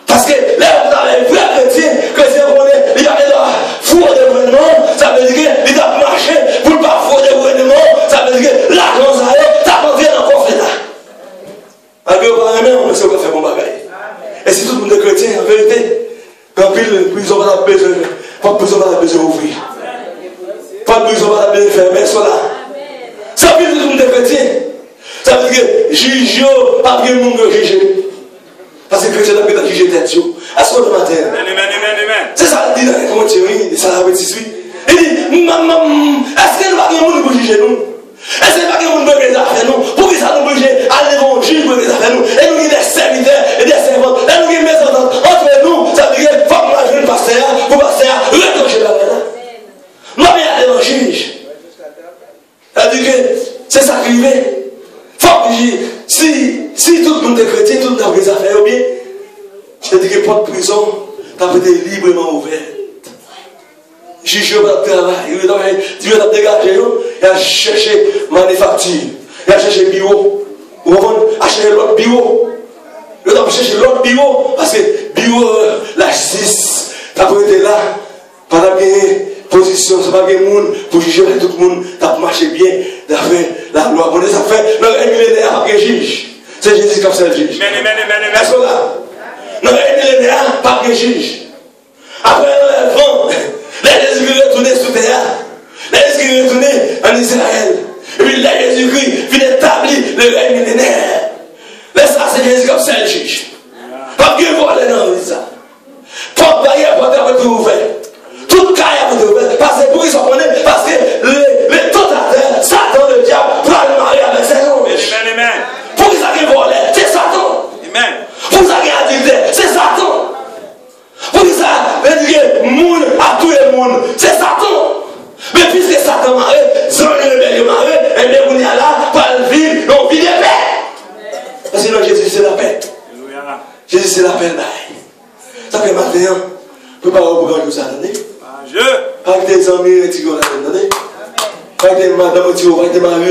Parce que là, vous avez un vrai chrétien, il va aller dans four de gouvernement, ça veut dire qu'il doit marcher pour ne pas four de gouvernement, ça veut dire que l'argent, ça y est, ça monté dans le coffre l'État. Malgré par la main, on sait qu'on fait bon bagage. Et si tout le monde est chrétien, en vérité, quand ils n'ont pas besoin d'ouvrir. Pas de besoin de fermer, soit là. Ça veut dire que tout le monde est chrétien. Ça veut dire que juge, pas bien le monde de juger. Parce que les chrétiens n'ont pas jugé tête. Est-ce qu'on le matin? C'est ça, il dit dans les commentaires, ça l'a dit. Il dit, maman, est-ce que nous n'avons pas de monde pour juger nous? Est-ce que nous n'avons pas de monde pour les affaires nous? Pour qu'ils soient obligés d'aller devant le juge pour les affaires nous? Et nous, il y a des serviteurs et des servantes. Et nous, il y a des mésententes entre nous. Ça veut dire qu'il faut que nous jouions le pasteur, pour le pasteur, retrancher la main. Nous, il y a des juges. Ça veut dire que c'est ça qui arrive. Faut que si tout le monde est chrétien, tout le monde a des affaires bien, je dis que pas de prison, t'as été librement ouvert. Juge pas de travail, tu veux dégager, il a cherché manufacture, il a cherché bureau, ou acheter l'autre bureau. Il a cherché l'autre bureau, parce que bureau, la justice, t'as été là, pas la position, c'est pas bien monde pour juger tout le monde, t'as marché bien, t'as fait la loi. On ça fait, non, un millénaire après juge. C'est Jésus qui a fait le juge. Est-ce que là? Non, un millénaire pas de juge. Après, le vent, les Jésus est retourné sur terre. Les Jésus est retourné en Israël. Et puis là, Jésus-Christ vient établir le règne millénaire. Laisse ça, c'est Jésus qui a fait le juge. Pas que vous allez dans ça. Porte barrière, porte à votre ouvert. Tout cas à votre ouvert. Parce que pour qu'ils soient connus, parce que les totateurs, Satan, le diable, prend le mari avec ses anges. Pour qu'ils soient volés, c'est Satan. Pour qu'ils soient adultères, c'est Satan. Pour qu'ils soient monde à tout le monde, c'est Satan. Mais puisque Satan m'arrête, sans le rebelle m'arrête, et bien on est là, pas le vivre, on vit de paix. Parce que Jésus c'est la paix. Jésus c'est la paix. Ça fait matin, on ne peut pas reprendre tout ça, attendez. Avec des amis, attendez. Avec des madames, avec des maris,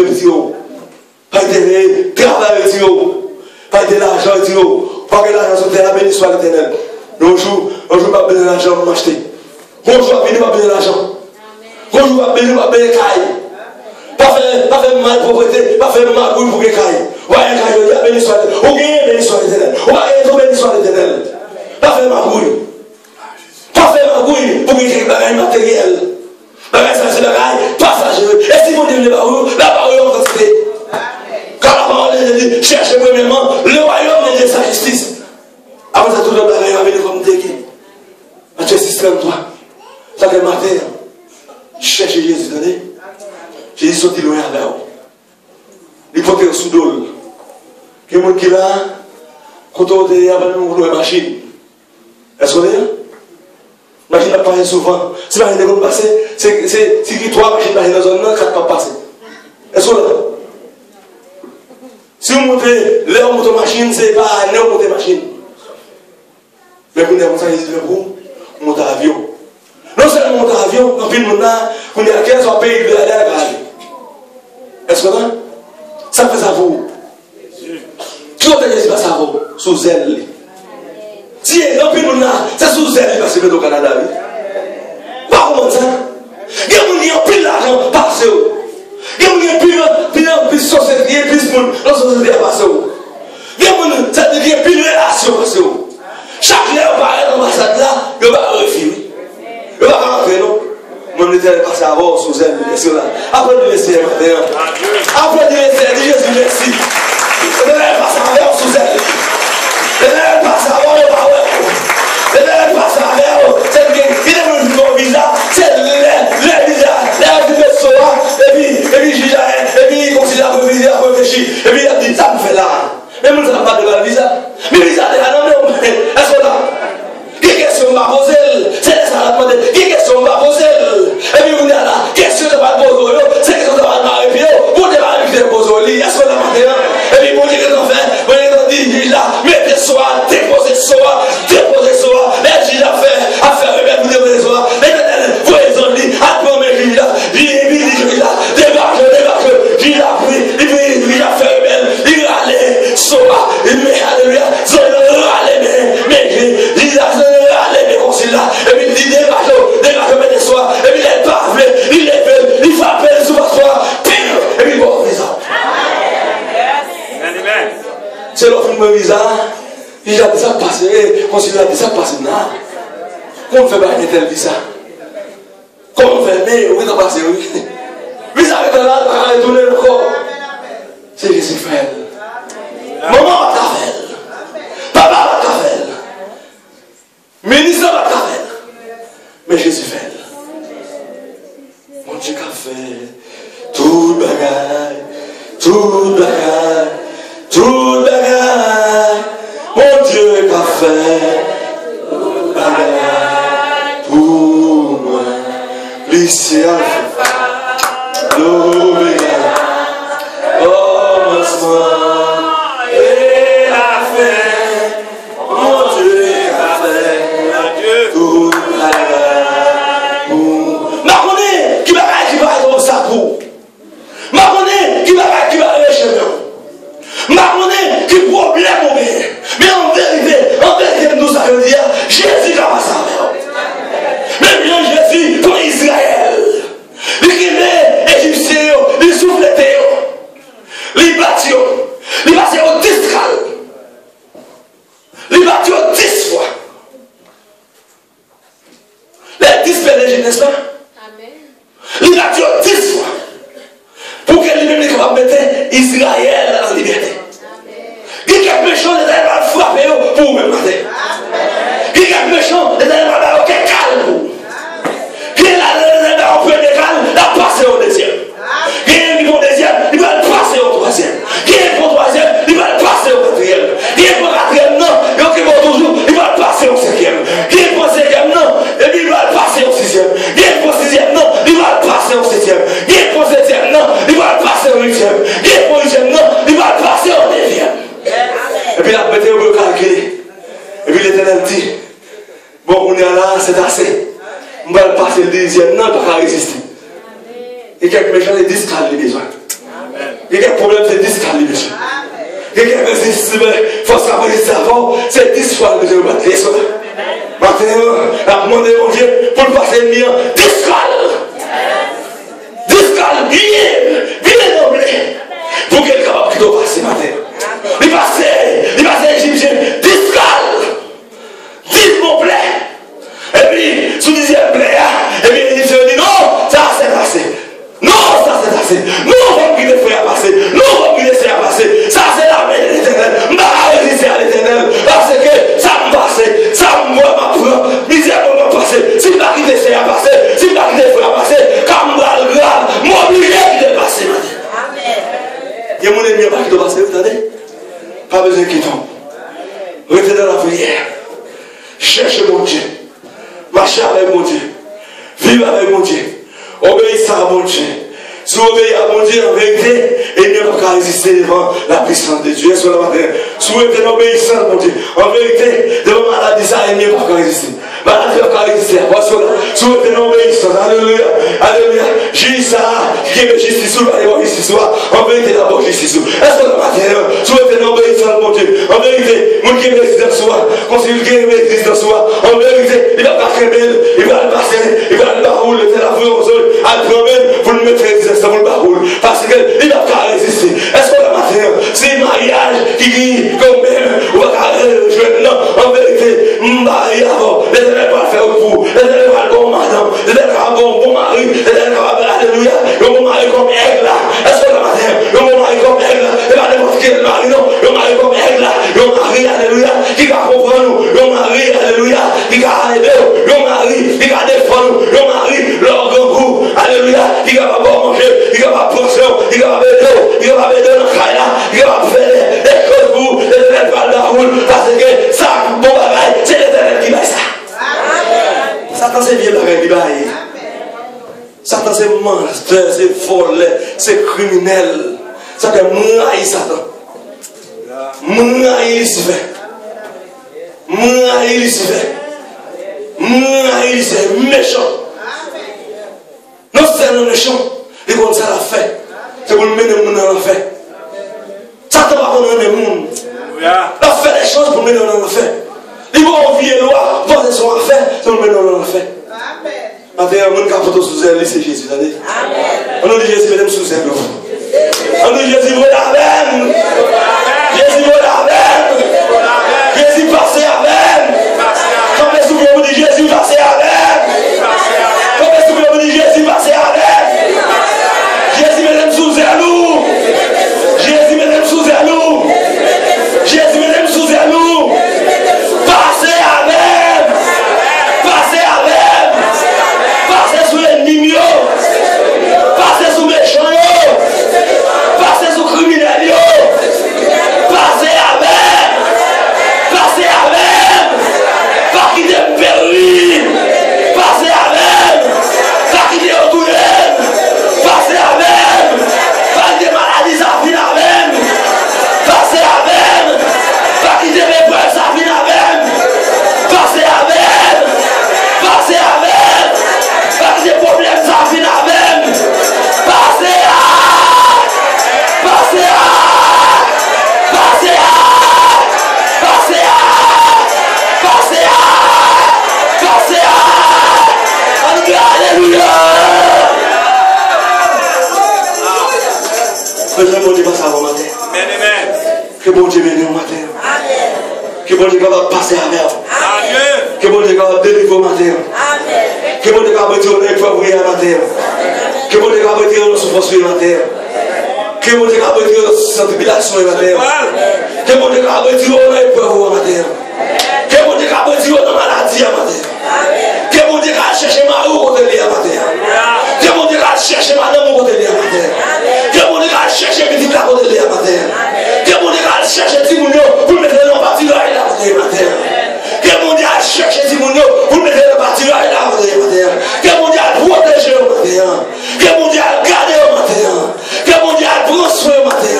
avec des travailleurs, avec de l'argent, pas que l'argent soit la béni soit l'éternel. Un jour, pas besoin d'argent pour m'acheter. Bonjour, pas besoin d'argent. Bonjour, pas besoin de caille. Pas faire mal propriété, pas faire mal pour que caille. Ouais, caille, béni soit l'éternel. Ou bien béni soit l'éternel. Ou bien béni soit l'éternel. Pas faire mal pour lui. Pas faire mal pour lui pour qu'il y ait un matériel. Ça c'est le rail, passager. Et si vous devenez la parole en quantité. Quand la parole est dit, cherchez premièrement le royaume de Dieu, sa justice. Avant ça, tout le monde va venir comme Dieu. Matthieu 6:33. Ça fait matin. Cherchez Jésus, donnez. Jésus sorti loin avec vous. Il faut que sous d'eau. Que monde qui là, Quand on est avant de rouler une machine, est-ce qu'on est là? La machine n'a pas souvent. Si la machine est passée, c'est qui 3 machines dans la zone, 4 pas passer. Est-ce qu'on est là? Si vous montez, là, on monte une machine, c'est pas là, on monte une machine. Mais quand on est comme ça, il dit, on monte un avion. Non seulement on monte un avion, quand on est à 15 ans, pays, il va aller à la gare. Est-ce qu'on a? Ça fait ça vous. Qui ont été passé à vous? Sous zèle. Si il y a un pays, c'est sous zèle parce que au Canada. Pas comment ça? Il y a un pile d'argent passé. Il y a un pile de société, plus de monde dans la société à passer. Il y a un pile de relation passé. Chaque fois qu'on parle dans l'ambassade là, il va refuser. Il va rentrer, non? Mon était passé à vous sous zèle. Après de laisser maintenant. Après de laisser, Jésus merci. Le verre passe à verre sous elle. Le verre passe à verre. Le verre passe à verre. C'est bien. Il est venu au visa. C'est le visa. Le visa. Et puis, il considère que le visa réfléchit. Et puis, il a dit, ça me fait là. Mais moi, je n'ai pas de visa. Mais le visa, est-ce qu'on a? Quelle question m'a posé? C'est ça la demande. Quelle question m'a posé? Et puis, on est là. Question de pas poser. C'est question de pas m'arrêter. Pour ne pas m'arrêter poser. Est-ce qu'on a maintenant? Et puis, mon Dieu, qu'est-ce qu'on fait? Mon Dieu, dit là, mettez soi, déposez soi, les Gilles à faire, vous déposez soi. L'éternel, vous les en dit, à toi, mes Gilles là, débarque, Gilles a pris, il a fait rebelle, il a allé, soi, il met alléluia, il a allé, mais il a allé, comme c'est là, et puis il dit, débarque, mettez soi, et puis il est parfait, il est belle, il frappe, il sous soi, et puis bon, visa. C'est l'offre de visa, il a déjà passé, considère déjà passé là. Comment on fait pas un tel visa? Comment on fait? Mais oui, t'as passé, oui. Visa est là, t'as retourné le corps. C'est Jésus fait. Maman va ta faire. Papa va ta faire. Ministre va ta faire. Mais Jésus fait. Mon Dieu qu'a fait tout bagaille, tout bagaille. Tout bagaille, mon Dieu qu'a fait tout bagaille pour moi. Lycée Alpha, l'Oméga, commencement et la fin. Mon Dieu qu'a fait tout bagaille pour moi. Marconné, qui va être comme ça pour. Marconné, qui va aller chez nous. Marconné, qui problème au bien. Mais en vérité, nous savons dire, Jésus n'a pas ça. Mais bien Jésus pour Israël. Il est égyptien, il souffle, il bâtit au 10 calmes. Il bâtit au 10 fois. Les 10 pédés, n'est-ce pas? Il bâtit au 10 fois. Pour que lui-même soit capable de mettre Israël en liberté. Qui est méchant, les éléments va frapper pour me mater. Qui est méchant, les éléments va faire calme. Qui est là, les éléments va faire calme, la passer au deuxième. Qui est au deuxième, il va le passer au troisième. Qui est au troisième, il va le passer au quatrième. Qui est au quatrième, non, il va toujours, il va le passer au cinquième. Qui est au cinquième, non, et puis il va le passer au sixième. Qui est au sixième, non, il va le passer au septième. Qui est au septième, non, il va le passer au huitième. Qui est au huitième, non, il va le passer au neuvième. Et puis la bête veut calculer. Et puis l'Éternel dit, bon, on est là, c'est assez. On va le passer le deuxième, non, pas qu'à résister. Et quelques méchants, les 10 calmes, les besoins. Et quelques problèmes, c'est 10 calmes, les besoins. Et quelques résistances, force à résister avant, c'est 10 fois le besoin de battre les soins. Maintenant, la demande de mon Dieu pour le passer le mien, 10 calmes. 10 calmes, bien noblé. Pour quelqu'un qui doit passer matin. Il passait égyptien, 10 calmes. 10 mon plaît. Et puis, sous 10e plaît, et puis il se dit non, ça c'est passé. Non, ça c'est passé. Non, on va me faire passer. Non, on va me laisser passer. Ça c'est la main de l'Éternel. Je ne vais pas résister à l'Éternel. Parce que ça me passe. Ça me voit ma preuve. Misère pour me passer. Si je ne vais pas laisser passer, si je ne vais pas laisser passer, quand je vais le grave, m'obliger de passer. Amen. Il y a mon ennemi qui doit passer, vous entendez? Pas besoin qu'il tombe. cherchez mon Dieu. Marchez avec mon Dieu. Vivez avec mon Dieu. Obéissez à mon Dieu. Si vous obéissez à mon Dieu en vérité, il n'y a pas qu'à résister devant la puissance de Dieu. Si vous êtes obéissant à mon Dieu, en vérité, devant la maladie, il n'y a pas qu'à résister. Maladie n'a pas qu'à résister. Si vous êtes obéissant, alléluia, alléluia, justice, qui est justice, en vérité, d'abord justice. Est-ce que le matin, si vous êtes obéissant à mon Dieu, en vérité, mon qui est résistant soi, conseiller qui est résistant soi, en vérité, il va pas créer, il va le passer, il va le barouler, c'est la vie aux autres, à le promène, vous le mettez résistant. Ça vous le baroule parce qu'il n'a pas résister. Est-ce que le matin, c'est un mariage qui dit quand même, on va jouer là, en vérité, mariage avant, l'Éternel va faire pour vous, l'Éternel va le bon madame, l'Éternel va le bon mari, l'Éternel va le alléluia, le bon mari comme aigle là. Est-ce que le matin, le bon mari comme aigle là, et pas n'importe quel mari, non, le mari comme aigle là, le mari, alléluia, qui va comprendre nous, le mari, alléluia, qui va aider, le mari, qui va défendre nous, le mari, l'orgue goût, alléluia, qui va manger. Il va pas penser, il va pas aider, il va pas aider dans le cas là, il va faire des choses pour l'Éternel va la roule, parce que ça, bon bagaille, c'est l'Éternel qui va ça. Satan c'est bien bagaille qui va. Satan c'est monstre, c'est volé, c'est criminel. Ça fait mourir Satan. Mourir Lucifer. Mourir Lucifer. Mourir Lucifer, méchant. Non c'est un méchant. Et comme ça l'a fait, c'est pour le mener le monde dans l'enfer. Satan va connaître le monde. Il a fait des choses pour le mener dans l'enfer. Il va envier le roi, porter son affaire, c'est pour le mener dans l'enfer. Maintenant, le monde qui a porté sous elle, c'est Jésus. On nous dit Jésus, mesdames sous elle. On nous dit Jésus, vous l'avez. Jésus, vous l'avez. Jésus, passez avec. Quand est-ce que vous dites Jésus, passez avec. Quand est-ce que vous dites Jésus, passez avec. Jésus mesdames sous nous. Jésus mesdames sous nous. Jésus mesdames sous nous. Passez avec. Passez avec. Passez sous l'ennemi. Passez sous méchants. Passez sous criminels. Passez avec. Passez avec. Pas qui te périt. Passez avec. Pas qui te retourne. Passez avec. Pas de maladie, ça finit avec. Passez avec. Pas qui te mépresse, ça finit avec. Passez avec. Passez avec. Pas qui te problème, ça finit avec. Passez à. Passez à. Passez à. Passez à. Passez à. Passez à. Alléluia. Que bon Dieu passe avant matin. Que bon Dieu bénisse au matin. Que bon Dieu capable de passer avec vous. Que bon Dieu capable de délivrer au matin. Que bon Dieu capable de retirer l'épreuve au matin. Que bon Dieu capable de retirer la souffrance au matin. Que bon Dieu capable de retirer la tribulation au matin. Que bon Dieu capable de retirer l'épreuve au matin. Que bon Dieu capable de retirer la maladie au matin. Que bon Dieu capable de chercher ma roue au matin. Que bon Dieu capable de chercher madame au matin. Que bon Dieu va chercher petit la côté de la matin. Que bon Dieu va chercher Timounio pour mettre dans le bâtiment la côté de la matin. Que bon Dieu va chercher Timounio pour mettre dans le bâtiment la côté de la matin. Que bon Dieu va protéger au matin. Que bon Dieu va garder au matin. Que bon Dieu va prendre soin au matin.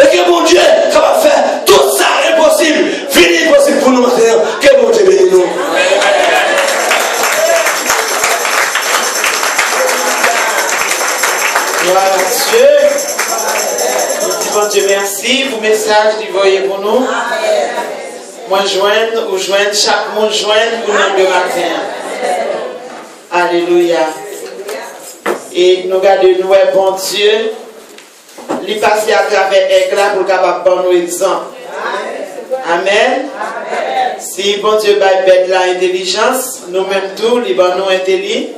Et que bon Dieu va faire tout ça impossible, fini possible pour nous matin. Que bon Dieu bénisse nous. Gloire à Dieu. Bon Dieu, merci pour le message que vous voyez pour nous. Moi, joindre ou joindre, chaque monde joindre pour nous le matin. Alléluia. Et nous regardons, nous, bon Dieu, il passe à travers l'éclat pour capable de nous exemple. Amen. Si bon Dieu va mettre l'intelligence, nous-mêmes tous, les nous intelligents.